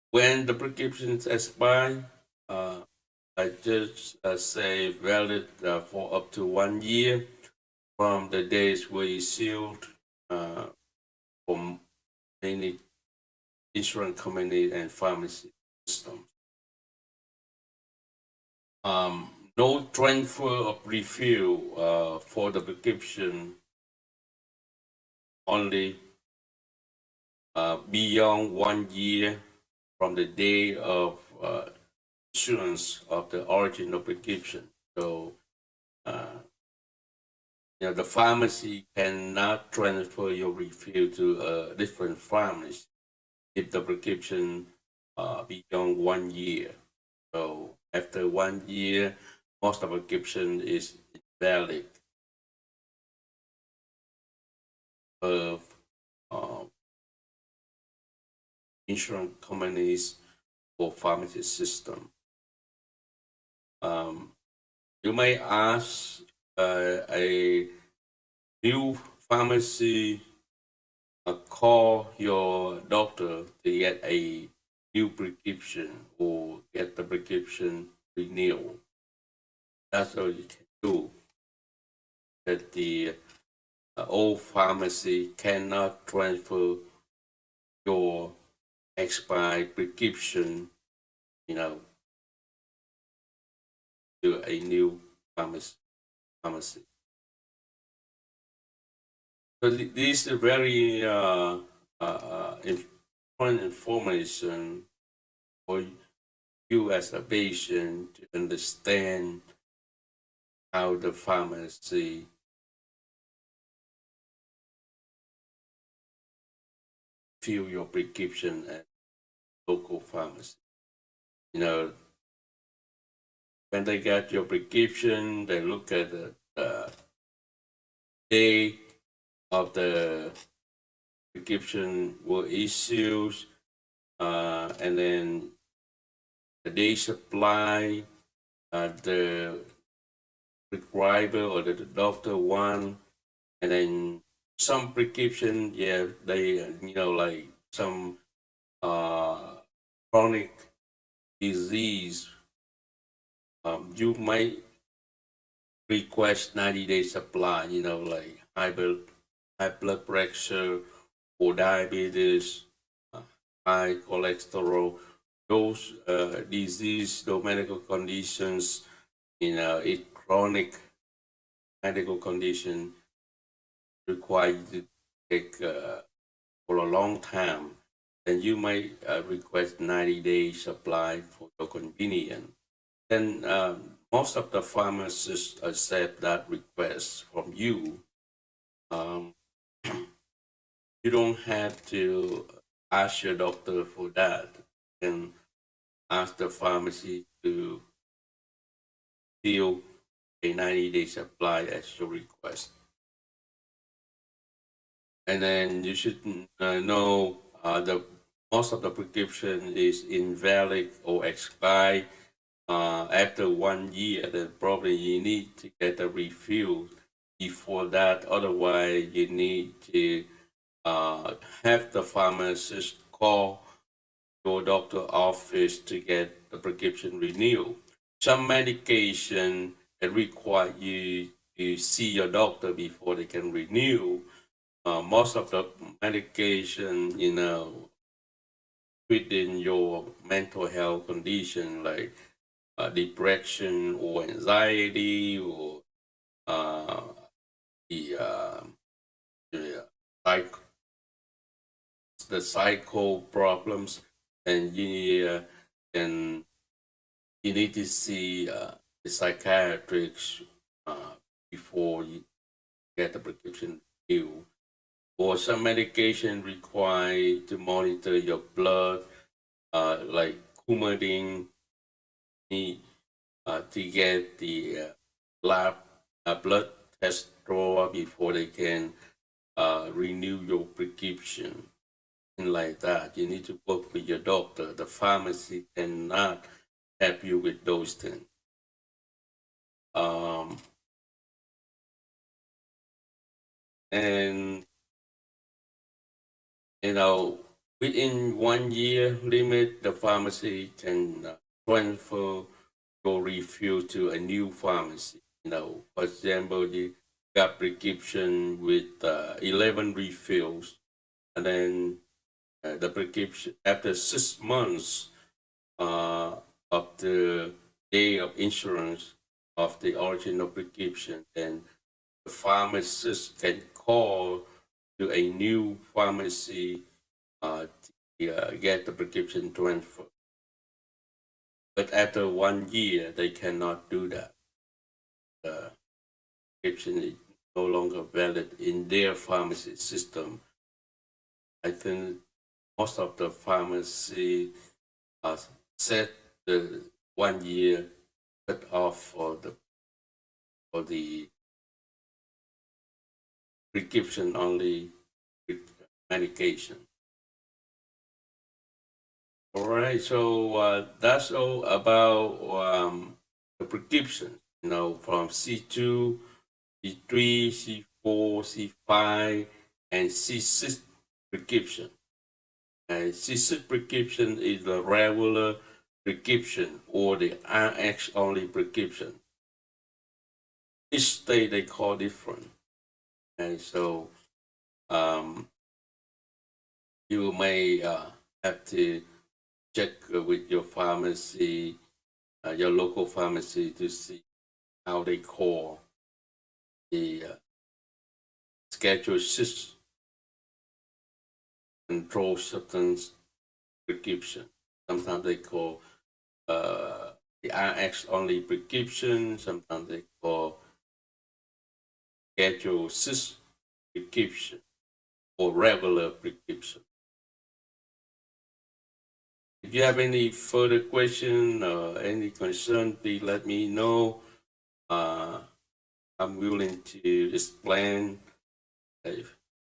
when the prescriptions expire, I just say valid for up to 1 year from the days where issued from many insurance companies and pharmacy systems. No transfer of refill for the prescription only beyond 1 year from the day of issuance of the original prescription. So, the pharmacy cannot transfer your refill to a different pharmacy if the prescription beyond 1 year. So after 1 year, most of the prescription is invalid of insurance companies or pharmacy system. You may ask a new pharmacy call your doctor to get a new prescription or get the prescription renewed. That's all you can do. That the old pharmacy cannot transfer your expired prescription, you know, to a new pharmacy. So this is very important information for you as a patient to understand how the pharmacy fill your prescription at local pharmacy. You know, when they get your prescription, they look at the day of the prescription were issued, and then the day supply, the prescriber or the doctor want, and then some prescription, yeah, they, like some chronic disease, you might request 90-day supply, like high blood pressure or diabetes, high cholesterol, those disease, those medical conditions, a chronic medical condition require you to take for a long time, then you might request 90-day supply for your convenience. Then most of the pharmacists accept that request from you. You don't have to ask your doctor for that. You can ask the pharmacy to fill a 90-day supply as your request. And then you should know the most of the prescription is invalid or expired after 1 year. Then probably you need to get a refill before that. Otherwise, you need to have the pharmacist call your doctor office to get the prescription renewed. Some medication require you to see your doctor before they can renew. Most of the medication, within your mental health condition, like depression or anxiety or the psycho problems, and you need to see a psychiatrist before you get the prescription renewed. Or some medication require to monitor your blood, like coumadin, need to get the lab blood test draw before they can renew your prescription. And like that, you need to work with your doctor. The pharmacy cannot help you with those things. And within 1 year limit, the pharmacy can transfer your refill to a new pharmacy. For example, you got prescription with 11 refills, and then the prescription after 6 months of the day of insurance of the original prescription, then the pharmacist can call to a new pharmacy to get the prescription transfer. But after 1 year, they cannot do that. The prescription is no longer valid in their pharmacy system. I think most of the pharmacy set the 1 year cut off for the prescription only medication. All right, so that's all about the prescription. From C2, C3, C4, C5, and C6 prescription. And C6 prescription is the regular prescription or the RX only prescription. Each state they call different. And so you may have to check with your pharmacy, your local pharmacy, to see how they call the schedule system control substance prescription. Sometimes they call the RX only prescription. Sometimes they call schedule system prescription or regular prescription. If you have any further question or any concern, please let me know. I'm willing to explain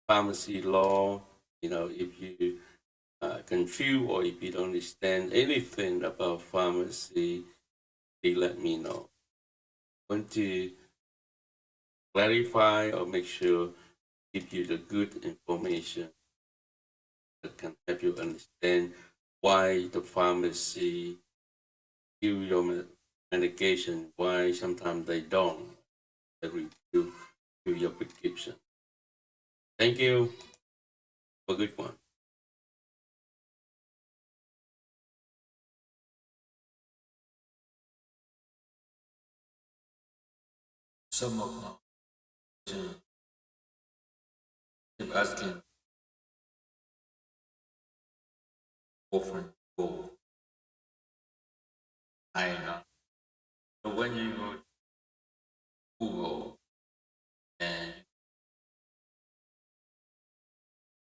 pharmacy law. If you confused or if you don't understand anything about pharmacy, please let me know. I want to clarify or make sure give you the good information that can help you understand why the pharmacy give your medication, why sometimes they don't. They review your prescription. Thank you. Have a good one. Some of my keep asking different goal. I know. So when you go to Google and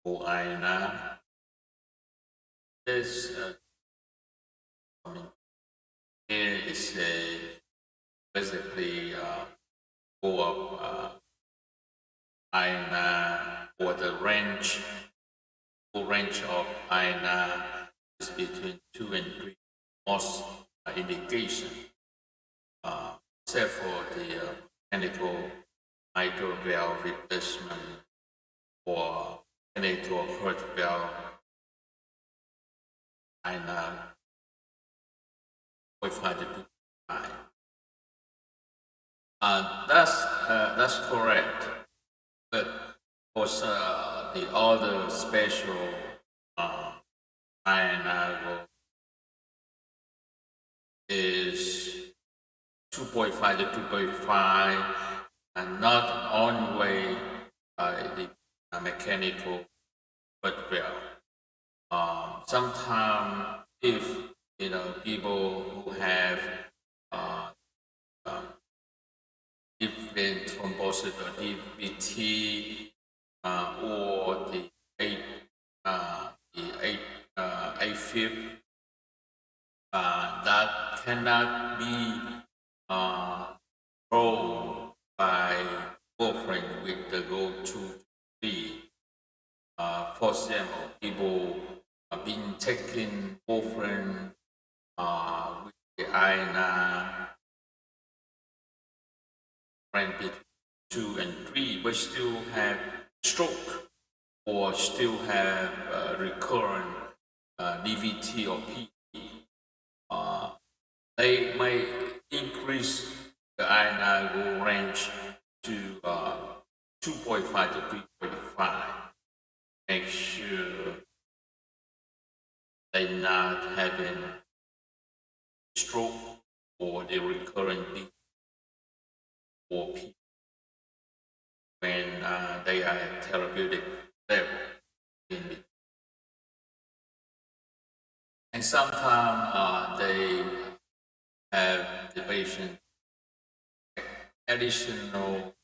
go INR, there's here is a basically go up INR or the full range of INR is between 2 and 3 most indication, except for the mechanical mitral valve replacement or mechanical heart valve INR 0.5 to 2.5. That's correct, but also the other special INR is 2.5 to 2.5, and not only the mechanical but sometimes if people who have different thrombosis or DVT or the AFib that cannot be controlled by warfarin with the go-to-3. For example, people have been taking warfarin with the INR between 2 and 3, but still have stroke or still have recurrent DVT or PD. They may increase the INR range to 2.5 to 3.5. Make sure they're not having stroke or the recurrent DVT or PD when they are at therapeutic level. And sometimes they have the patient additional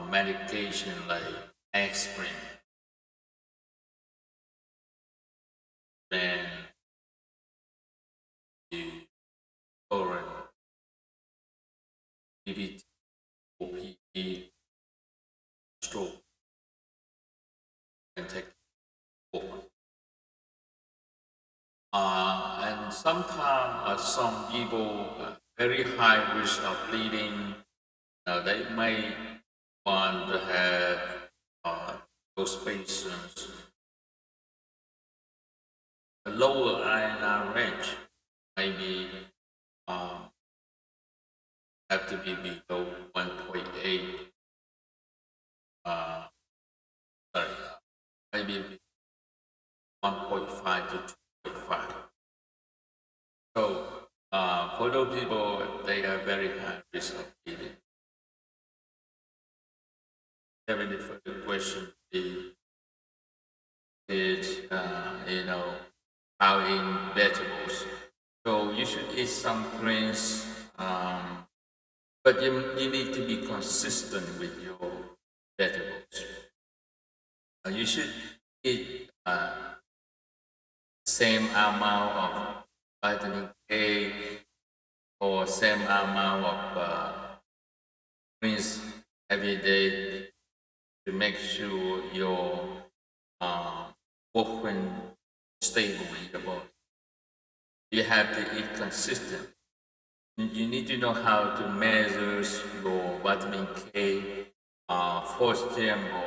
medication like aspirin. Then the current DVT, OPD, stroke, and take over. And sometimes some people very high risk of bleeding. They may want to have those patients a lower INR range, maybe have to be below 1.8. Sorry, maybe 1.5 to 2.5. So for those people, they are very high risk of bleeding. Having the further question is how in vegetables. So you should eat some greens, but you need to be consistent with your vegetables. You should eat same amount of vitamin A or same amount of greens every day to make sure your organ stable in your body. You have to eat consistent. You need to know how to measure your vitamin K. For example,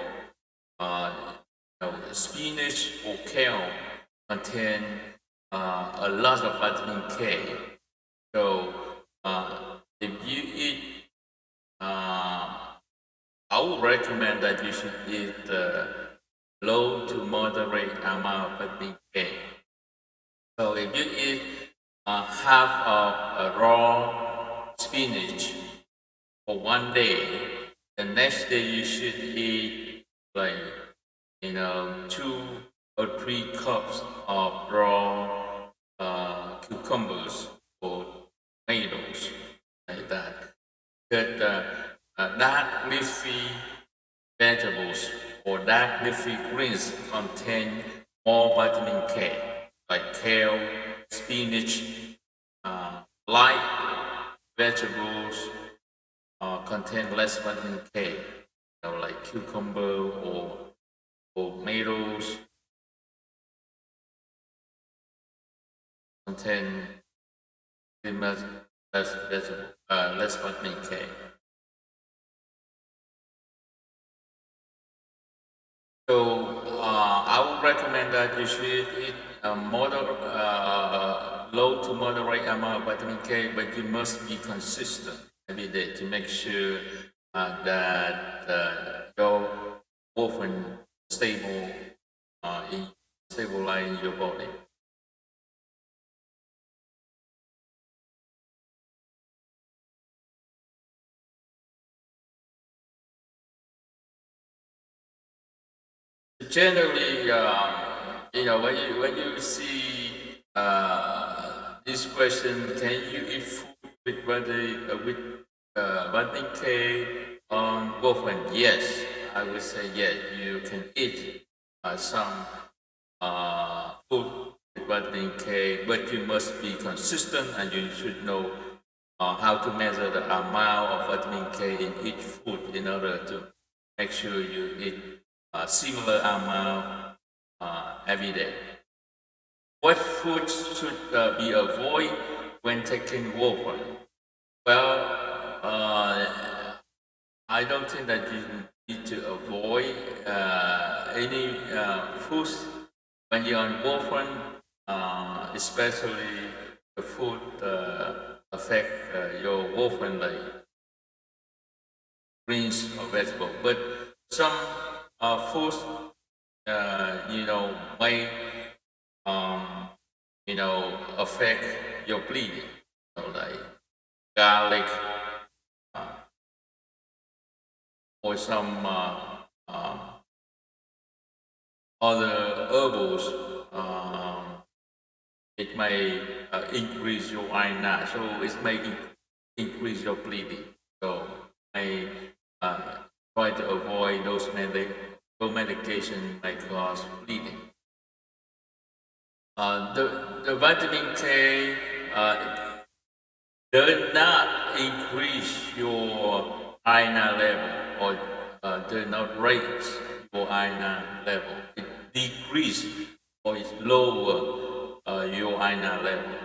spinach or kale contain a lot of vitamin K. So if you eat, I would recommend that you should eat low to moderate amount of vitamin K. So if you eat half of a raw spinach for one day, the next day you should eat like 2 or 3 cups of raw cucumbers or tomatoes, like that. But dark leafy vegetables or dark leafy greens contain more vitamin K, like kale, spinach. Light vegetables contain less vitamin K, like cucumber or tomatoes contain much less vitamin K. So I would recommend that you should eat low to moderate amount of vitamin K, but you must be consistent every day to make sure that your organ stable stabilize in your body. Generally, when you see this question, can you eat food with vitamin K on often? Yes, I would say yes. You can eat some food with vitamin K, but you must be consistent and you should know how to measure the amount of vitamin K in each food in order to make sure you eat a similar amount every day. What foods should be avoided when taking warfarin? Well, I don't think that you need to avoid any foods when you're on warfarin, especially the food affect your warfarin like greens or vegetable. But some foods, may affect your bleeding, like garlic or some other herbals. It may increase your iron, so it may increase your bleeding. So I try to avoid those medication may cause bleeding. The vitamin K does not increase your iron level or does not raise your iron level. It decreases or it lower your iron level.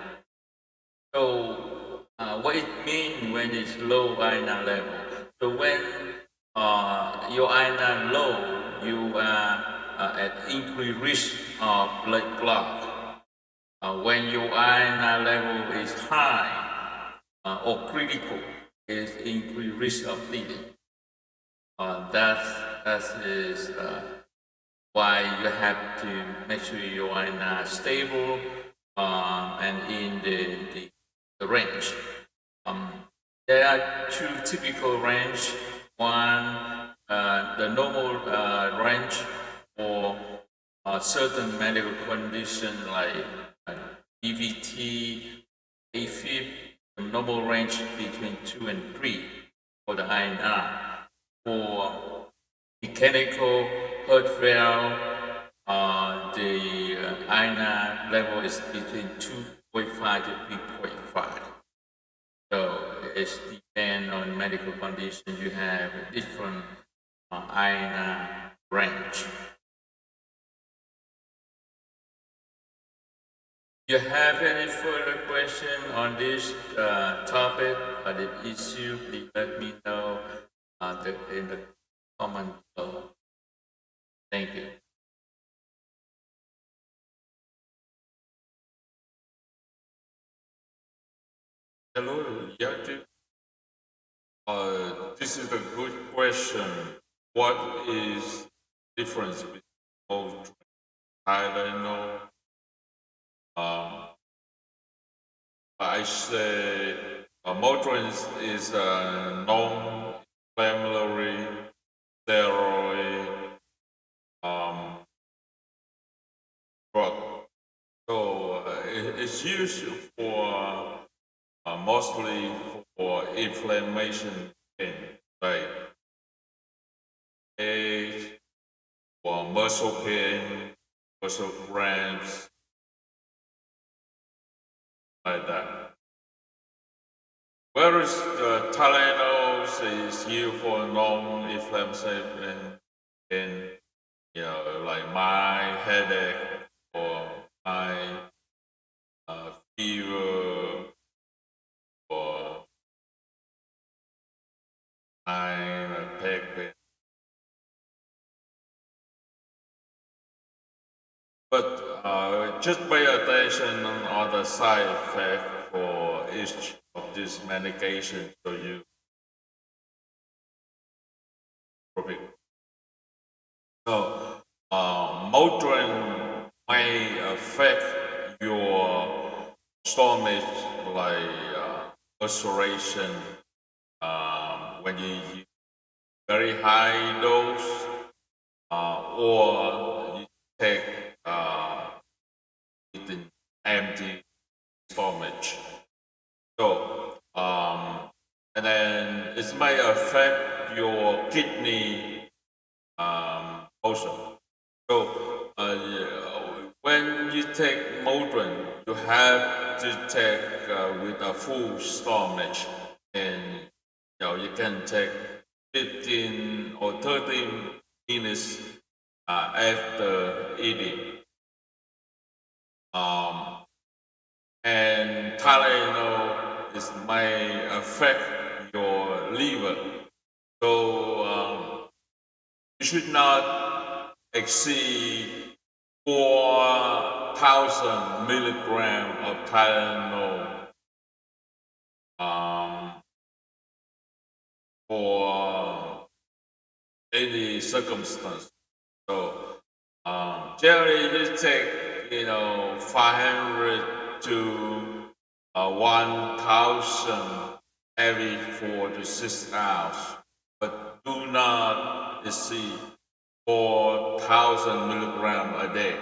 So what it means when it's low iron level? So when your iron low, you are at increased risk of blood clot. When your iron level is high or critical, is increased risk of bleeding. That is why you have to make sure you are in a stable and in the range. Um, there are two typical range. One, the normal range for certain medical condition like EVT, AFib, the normal range between 2 and 3 for the INR. For mechanical heart failure, the INR level is between 2.5 to 3.5. So it depends on medical condition. You have a different INR range. You have any further question on this topic or the issue? Please let me know in the comment below. Thank you. Hello, Yatu. This is a good question. What is difference between both Tylenol? I say Motrin is a non-inflammatory steroid drug. So it's used for mostly for inflammation pain, like ache or muscle pain, muscle cramps, like that. Whereas the Tylenol is used for non-inflammatory pain, you know, like my headache or my fever or my back pain. But just pay attention on the side effect for each of these medications so you probably. So Motrin may affect your stomach like ulceration when you use very high dose or you take it in empty stomach. So, and then it may affect your kidney also. So, when you take Motrin, you have to take with a full stomach, and you can take 15 or 30 minutes after eating. And Tylenol may affect your liver. So you should not exceed 4,000 milligrams of Tylenol for any circumstance. So generally, you take 500 to 1,000 every 4 to 6 hours, but do not exceed 4,000 milligrams a day.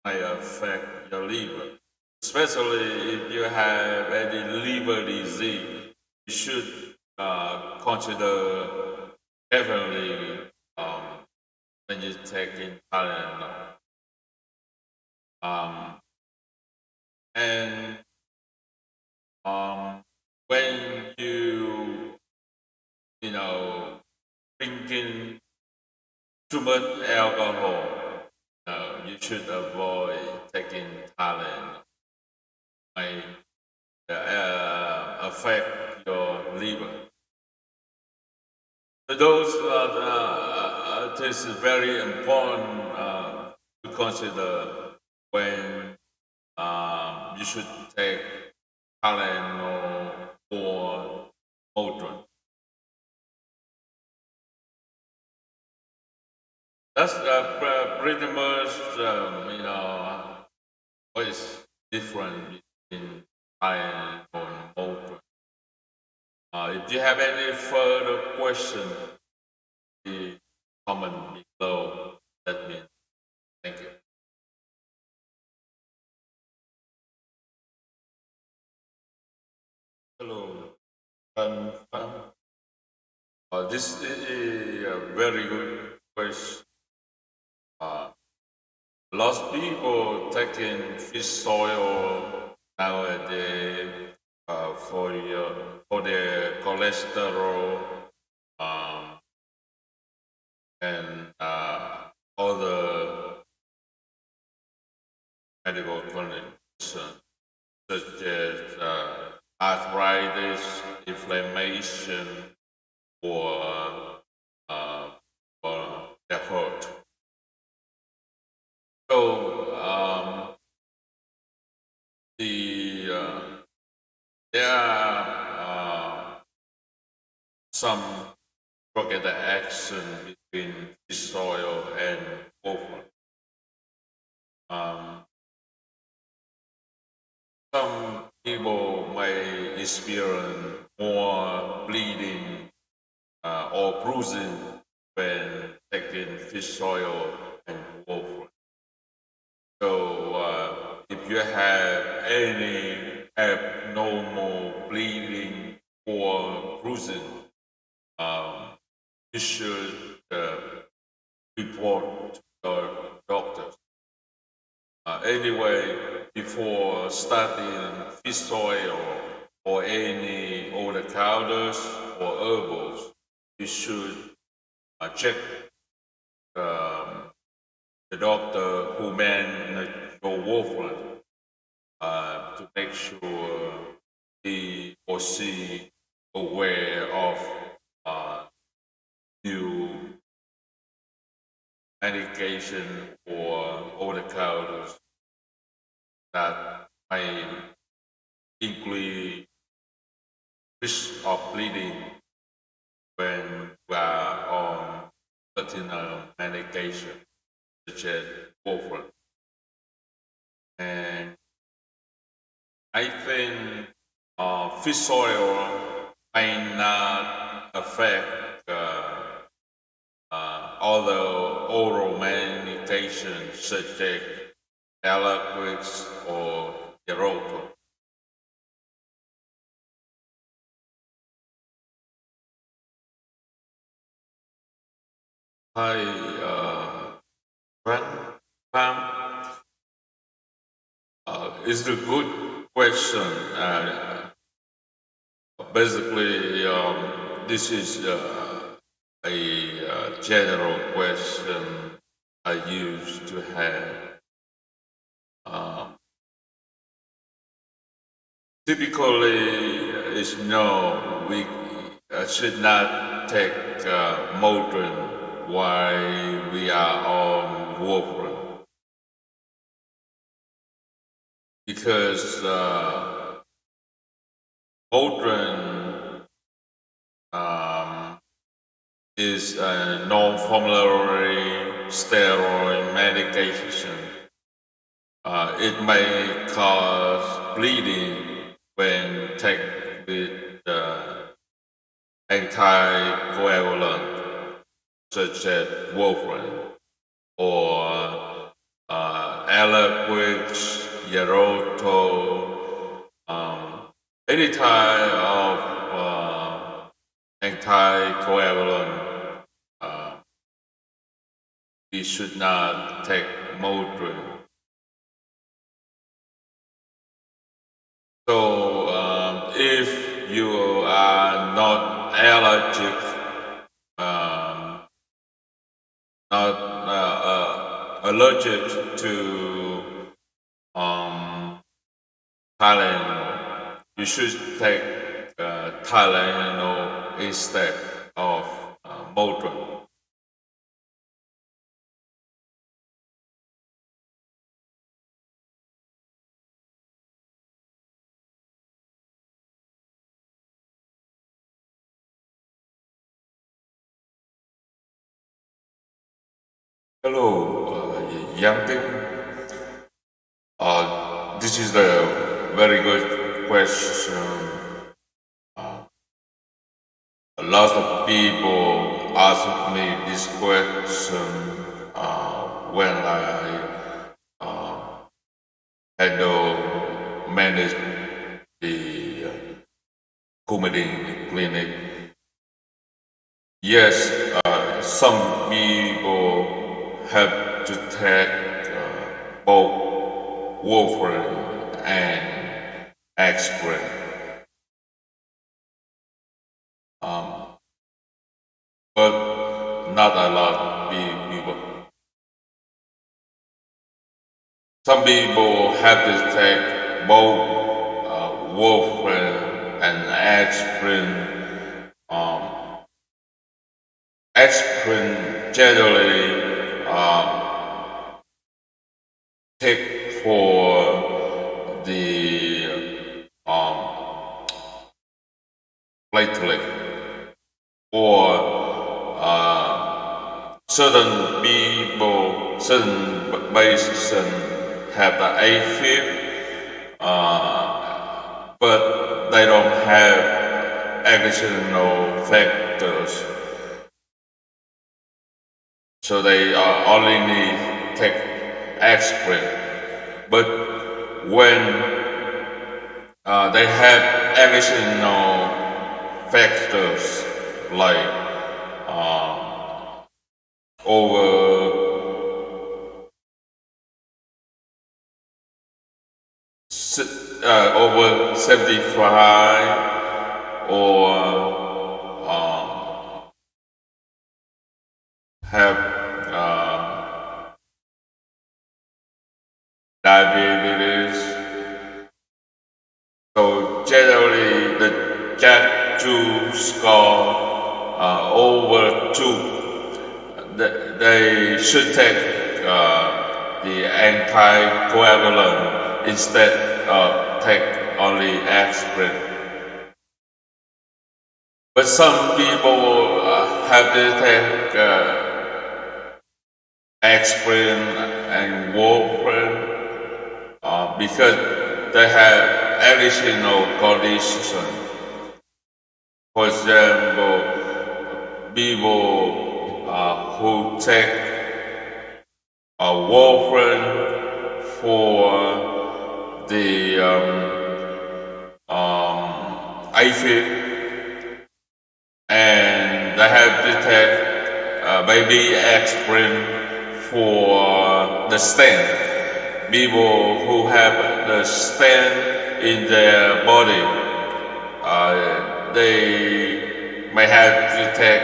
May affect your liver, especially if you have any liver disease. You should consider heavily when you take in Tylenol. And when drinking too much alcohol, you should avoid taking Tylenol. May affect your liver. Those this is very important to consider when you should take Tylenol or Motrin. That's pretty much, what is different between iron and molten. If you have any further question, please comment below. Let me. Thank you. Hello. This is a very good question. Uh, Lots of people taking fish oil nowadays for their cholesterol um, and other medical conditions such as arthritis, inflammation, or uh, or the heart. So the there are some drug interaction between fish oil and water. Um, some people may experience more bleeding or bruising when taking fish oil and water. So if you have any abnormal bleeding or bruising, um, you should report to your doctor. Anyway, before starting fish oil or any over the counters or herbals, you should check um, the doctor who managed your warfarin to make sure he or she aware of new medication or over the counters that may increase risk of bleeding when we are on certain medication such as warfarin. And I think fish oil may not affect other oral medications such as Eliquis or Eroto. Hi, Frank. Pam, it's a good question. Basically, this is a general question I used to have. Um, Typically, it's no, we should not take Motrin while we are on warfarin because Motrin um, is a non-formulary steroid medication. It may cause bleeding when taken with anticoagulant such as warfarin or Eliquis, Eroto, any type of anticoagulant. Uh, we should not take Motrin. So if you are not allergic, um, not allergic to um, Tylenol, you should take Tylenol instead of Motrin. Hello, young thing. This is a very good question. A lot of people ask me this question when I handle manage the comedy clinic. Yes, some people have to take both warfarin and aspirin. But not a lot of people. Some people have to take both warfarin and aspirin. Aspirin generally take for the platelet or certain people, certain patients have the AFib, but they don't have additional factors. So they only need take aspirin. But when they have additional factors like over over 75 or have diabetes. So generally the CAT2 score over 2. They should take the anticoagulant instead of take only aspirin. But some people have to take aspirin and warfarin because they have additional conditions. For example, people who take warfarin for the AFib, and they have to take maybe aspirin for the stent. People who have the stent in their body, they may have to take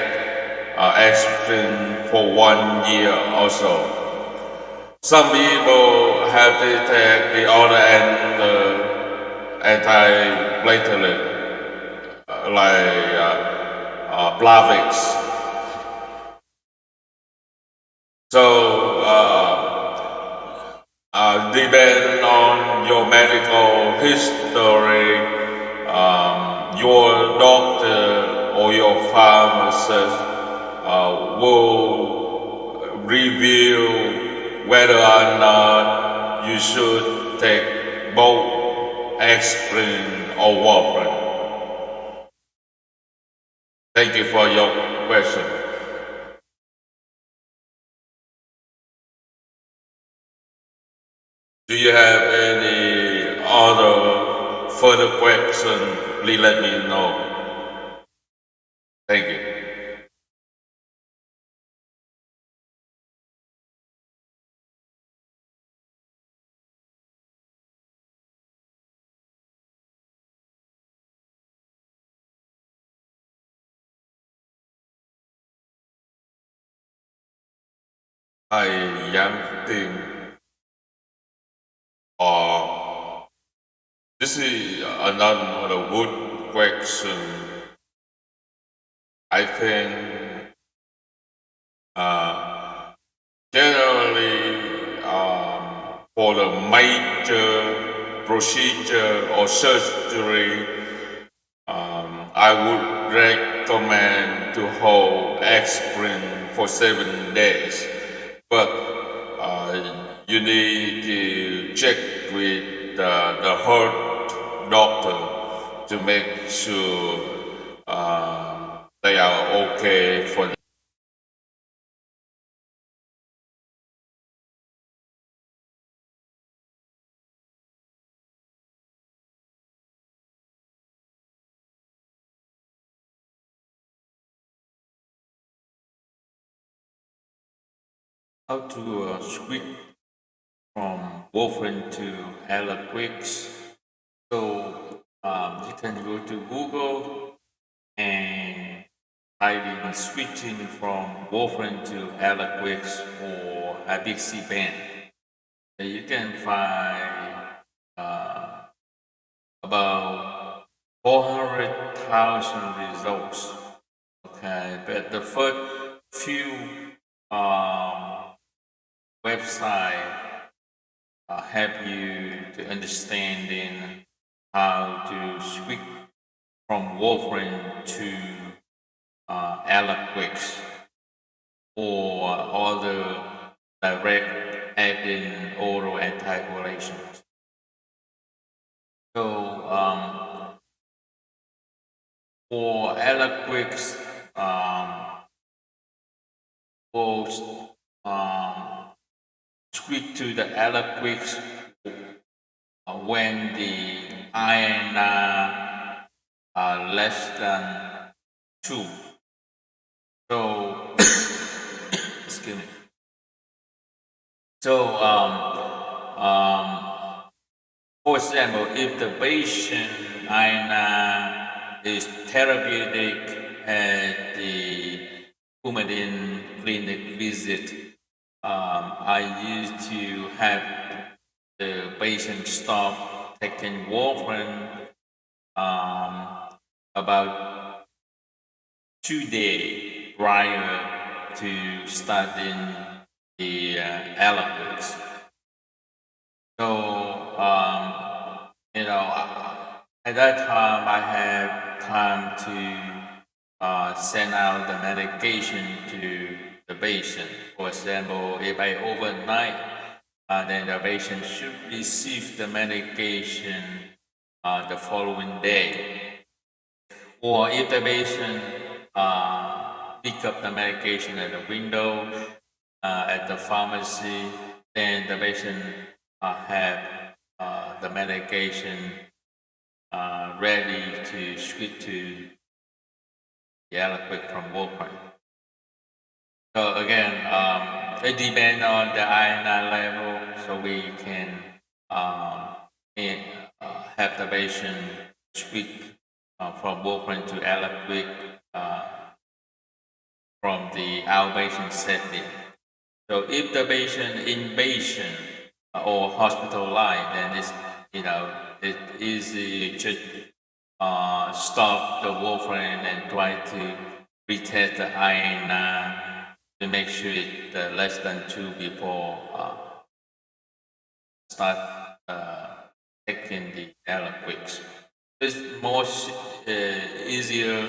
aspirin for 1 year also. Some people have to take the other anti-platelet like Plavix. So depending on your medical history, your doctor or your pharmacist will review whether or not you should take both aspirin or warfarin. Thank you for your question. Do you have any other further question? Please let me know. Thank you. I am thinking, this is another good question. I think generally for the major procedure or surgery, I would recommend to hold aspirin for 7 days. But you need to check with the heart doctor to make sure they are okay for how to switch from warfarin to Eliquix. So you can go to Google and type in switching from warfarin to Eliquix or Abixiban. You can find uh, about 400,000 results. Okay, but the first few um, website help you to understanding how to switch from warfarin to Eliquix or other direct acting oral anticoagulants. So for Eliquix, we'll switch to the Eliquix when the iron are less than 2. So, excuse me. So, for example, if the patient iron is therapeutic at the Coumadin clinic visit, I used to have the patient stop taking warfarin about 2 days prior to starting the Eliquix. So, at that time I had time to send out the medication to the patient. For example, if I overnight, then the patient should receive the medication the following day. Or if the patient pick up the medication at the window at the pharmacy, then the patient have the medication ready to switch to the Eliquix from warfarin. So again, it depends on the iron level, so we can um, eh, have the patient switch from warfarin to Eliquix from the outpatient setting. So if the patient inpatient or hospitalized, then it easy just stop the warfarin and try to retest the iron to make sure it's less than 2 before start taking the Eliquix. It's more easier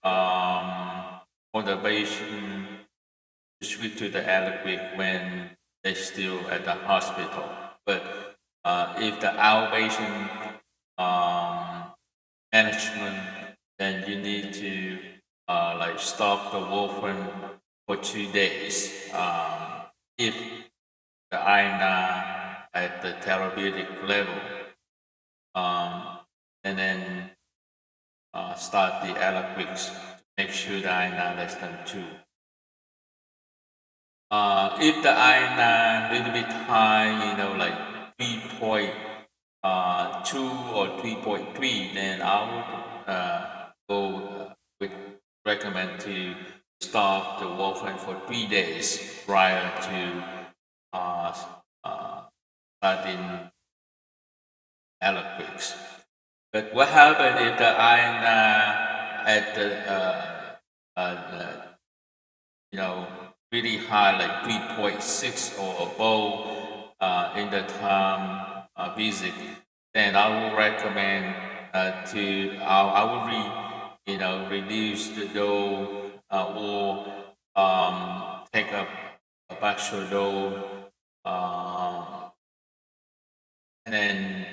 for the patient to switch to the Eliquix when they're still at the hospital. But if the outpatient management, then you need to like stop the warfarin for 2 days. If the iron at the therapeutic level, and then start the Eliquix to make sure the iron less than 2. If the iron a little bit high, like 3.2 or 3.3, then I would would recommend to stop the warfarin for 3 days prior to starting Eliquix. But what happens if the iron at the really high, like 3.6 or above in the time visit? Then I would recommend I would reduce the dose or take up a partial dose Uh, and then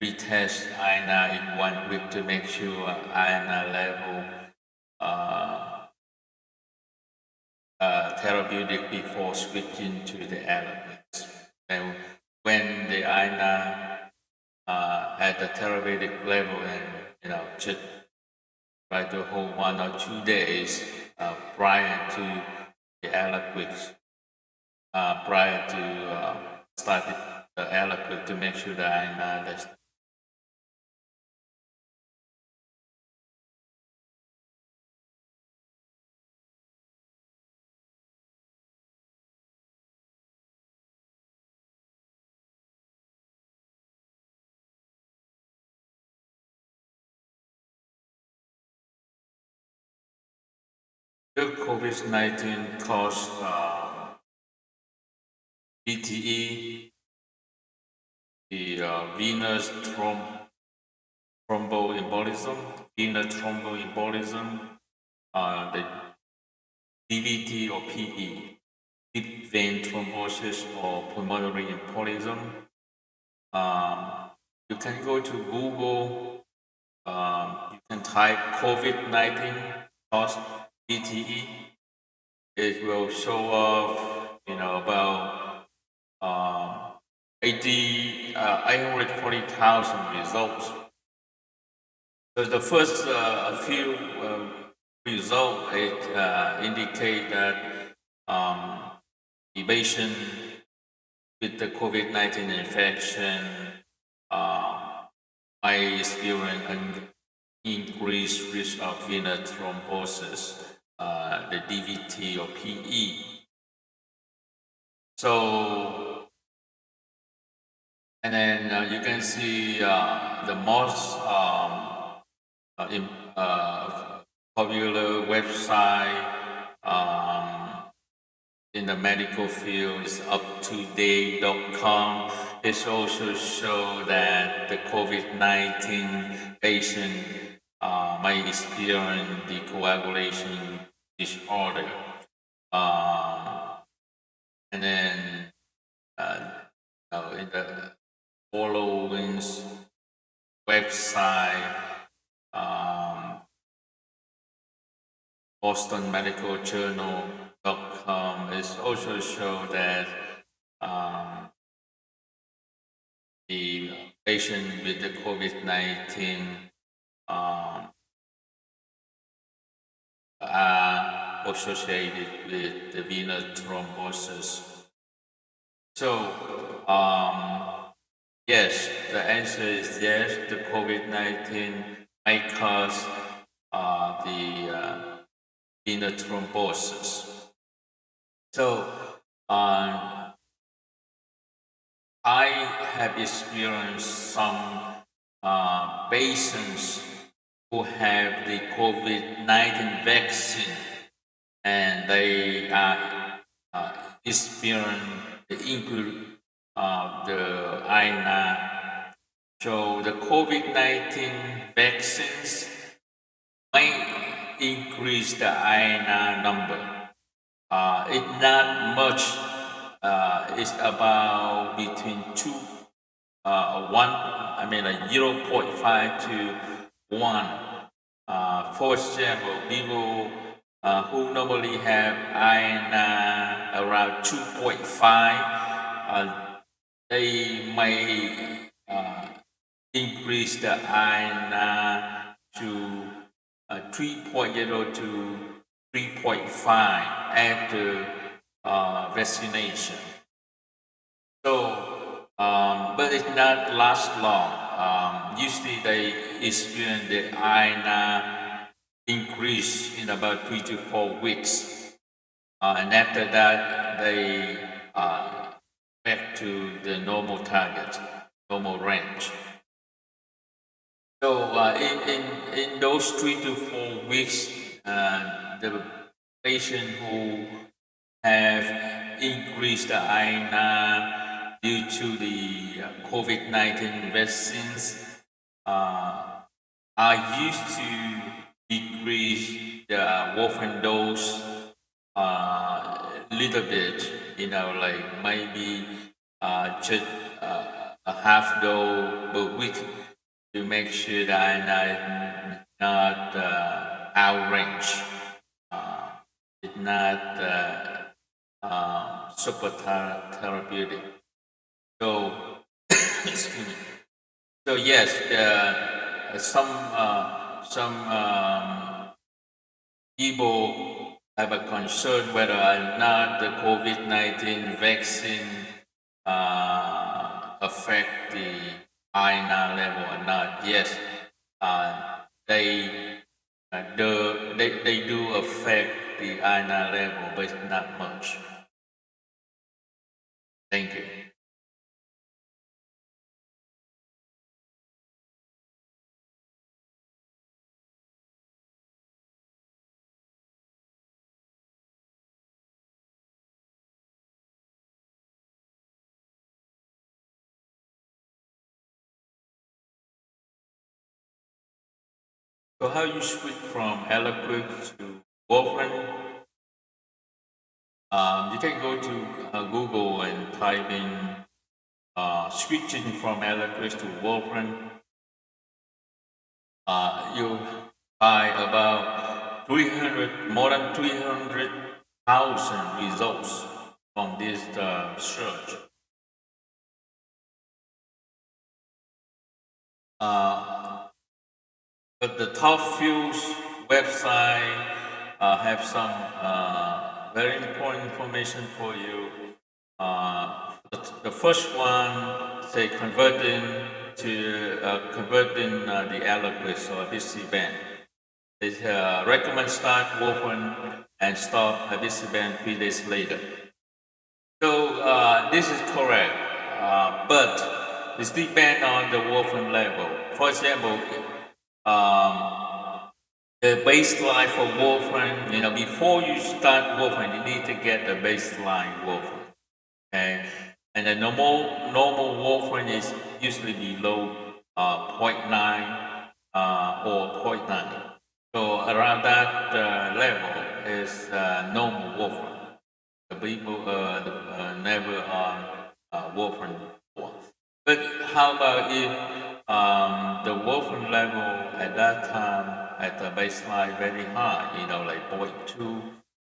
retest INA in 1 week to make sure INA level uh, therapeutic before switching to the elements. And when the INA at the therapeutic level, and just try to hold 1 or 2 days prior to the aliquots, prior to starting the aliquot to make sure that INA the COVID-19 caused VTE, the thromboembolism, venous thromboembolism, the DVT or PE, deep vein thrombosis or pulmonary embolism. You can go to Google, you can type COVID-19 cause VTE. It will show up, about 840,000 results. So the first few results indicate that the patient with the COVID-19 infection might experience an increased risk of venous thrombosis, the DVT or PE. So, and then you can see the most popular website in the medical field is uptodate.com. It also shows that the COVID-19 patient might experience the coagulation disorder. And then in the following website, BostonMedicalJournal.com is also show that the patient with the COVID-19 are associated with the venous thrombosis. So, yes, the answer is yes, the COVID-19 might cause the venous thrombosis. So, I have experienced some patients who have the COVID-19 vaccine, and they experience the increase of the INA. So the COVID-19 vaccines might increase the INA number. It's not much. It's about between 0.5 to 1. For example, people who normally have INA around 2.5, they may increase the INA to 3.0 to 3.5 after vaccination. So, but it not last long. Usually they experience the INA increase in about 3 to 4 weeks. And after that, they back to the normal target, normal range. So in those 3 to 4 weeks, the patient who have increased the INA due to the COVID-19 vaccines are used to decrease the warfarin dose a little bit, like maybe just a half dose per week to make sure that I'm not outrange. Uh, it's not super therapeutic. So, excuse me. So yes, some people have a concern whether or not the COVID-19 vaccine affect the iron level or not. Yes, they, they do affect the iron level, but not much. Thank you. So how you switch from Eloquent to warfarin? You can go to Google and type in switching from Eloquent to warfarin. You buy about 300, more than 300,000 results from this search. But the top few website have some very important information for you. The first one say converting the aliquots or BC-band. They recommend start warfarin and stop BC-band 3 days later. So this is correct, but it depends on the warfarin level. For example, um, the baseline for warfarin, before you start warfarin, you need to get the baseline warfarin. Okay, and the normal warfarin is usually below 0.9 or 0.9. So around that level is normal warfarin. The people never on warfarin before. But how about if the warfarin level at that time at the baseline very high, like 0.2,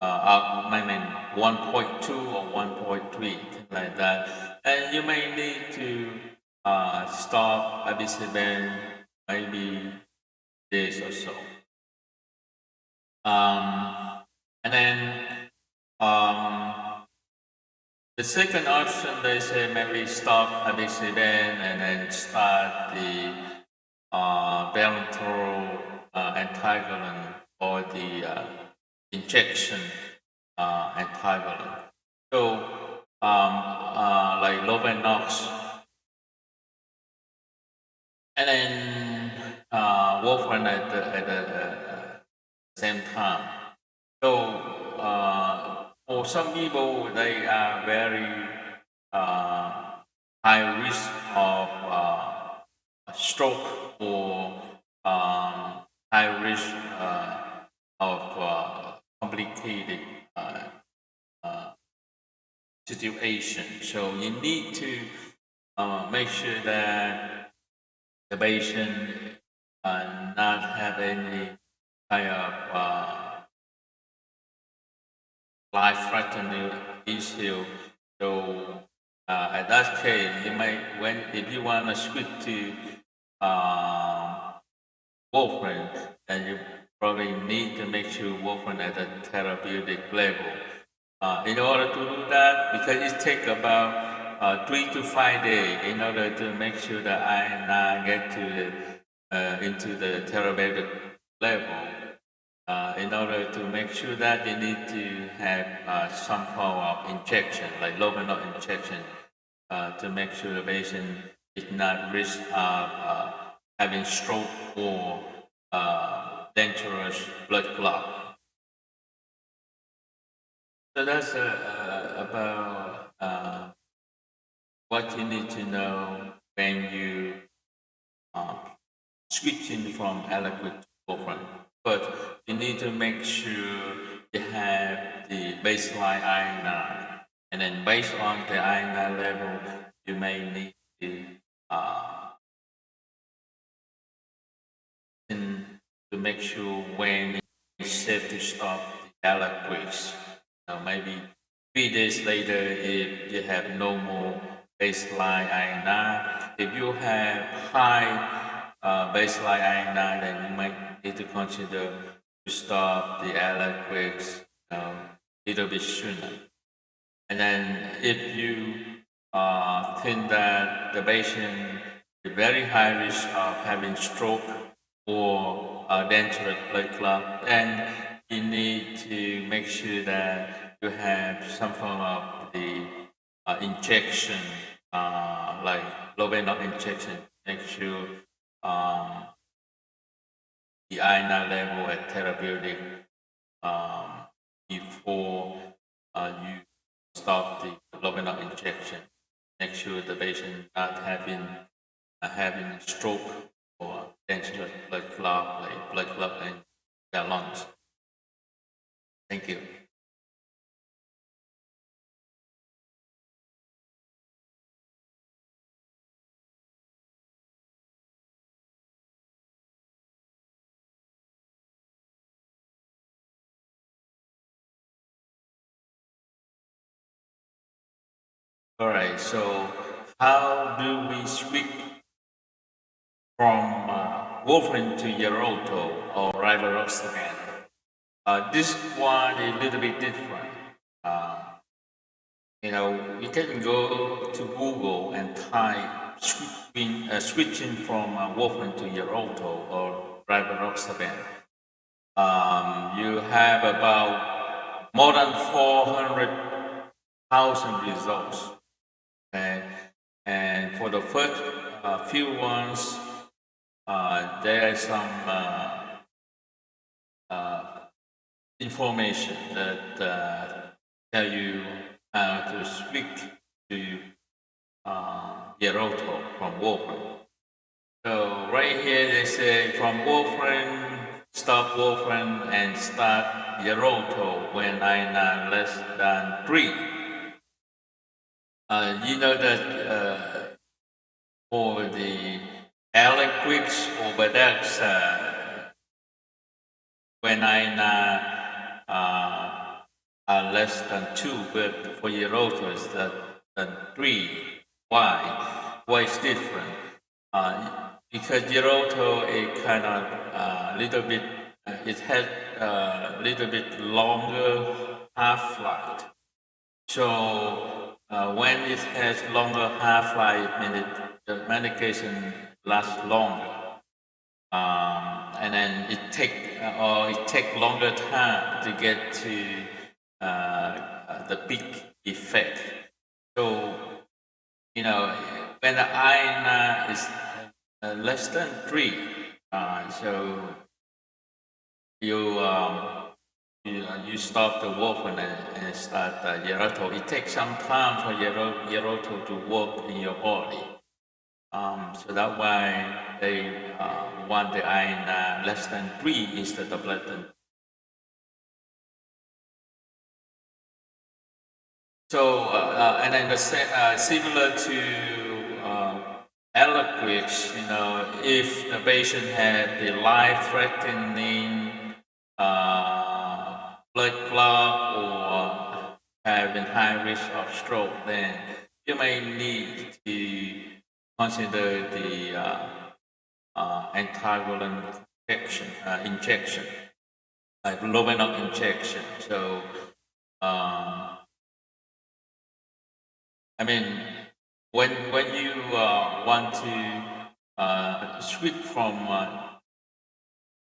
I mean 1.2 or 1.3, like that, and you may need to stop abisabine maybe days or so. And then the second option, they say maybe stop abisabine and then start the parenteral anticoagulant or the injection anticoagulant. So, like Lovenox, and then warfarin at the same time. So, for some people, they are very high risk of stroke or high risk of complicated situation. So you need to make sure that the patient not have any kind of life-threatening issue. So at that case, you might, if you want to switch to warfarin, then you probably need to make sure warfarin at a therapeutic level. In order to do that, because it takes about 3 to 5 days in order to make sure that I get to into the therapeutic level. In order to make sure that you need to have some form of injection, like lobanol injection, to make sure the patient is not risk of having stroke or dangerous blood clot. So that's about what you need to know when you switching from aliquot to warfarin. But you need to make sure you have the baseline iron And then based on the iodine level, you may need to to make sure when it's safe to stop the Alaquix. Maybe 3 days later, if you have no more baseline iodine, if you have high baseline iodine, then you might need to consider to stop the Alaquix a little bit sooner. And then if you think that the patient is very high risk of having stroke or dangerous blood clot, then you need to make sure that you have some form of the injection, like low venom injection, make sure the iodine level at therapeutic before you stop the low venom injection. Make sure the patient not having stroke or dangerous blood clot, like blood clot in their lungs. Thank you. All right. So, how do we switch from warfarin to Xarelto or rivaroxaban? This one is a little bit different. Uh, you can go to Google and type switching from warfarin to Xarelto or rivaroxaban. You have about more than 400,000 results. Okay? And for the first few ones, there is some information that tell you how to switch to Xarelto from warfarin. So right here they say from warfarin, stop warfarin and start Xarelto when iodine less than 3. You know that for the Eliquix or Bedex, when iodine are less than 2, but for Xarelto it's than 3. Why? Why is different? Because Xarelto is kind of little bit, it has a little bit longer half-life. So when it has longer half-life, means the medication lasts longer, and then it take longer time to get to the peak effect. So when the iron is less than 3, so you stop the warfarin and start Xarelto. It takes some time for Xarelto to work in your body. So that's why they want the iron less than 3 instead of less than. So and then similar to Eliquix, if the patient had the life-threatening blood clot or having high risk of stroke, then you may need to consider the anticoagulant injection, like low venom injection. So, when you want to switch from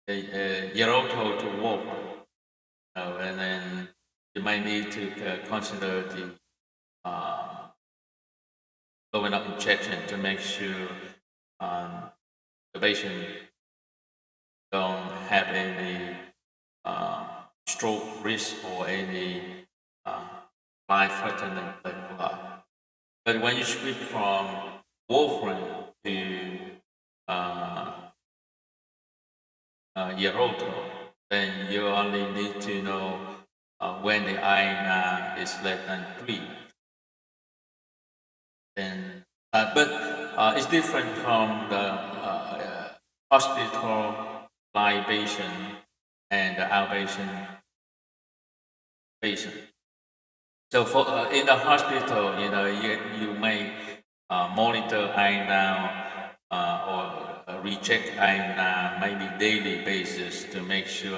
Xarelto to warfarin, and then you might need to consider the low venom injection to make sure the patient don't have any stroke risk or any life-threatening blood clot. But when you switch from warfarin to Xarelto, then you only need to know when the iron is less than 3. And, but it's different from the hospital libation and the outpatient patient. So for in the hospital, you may monitor iron now or recheck iron now, maybe daily basis to make sure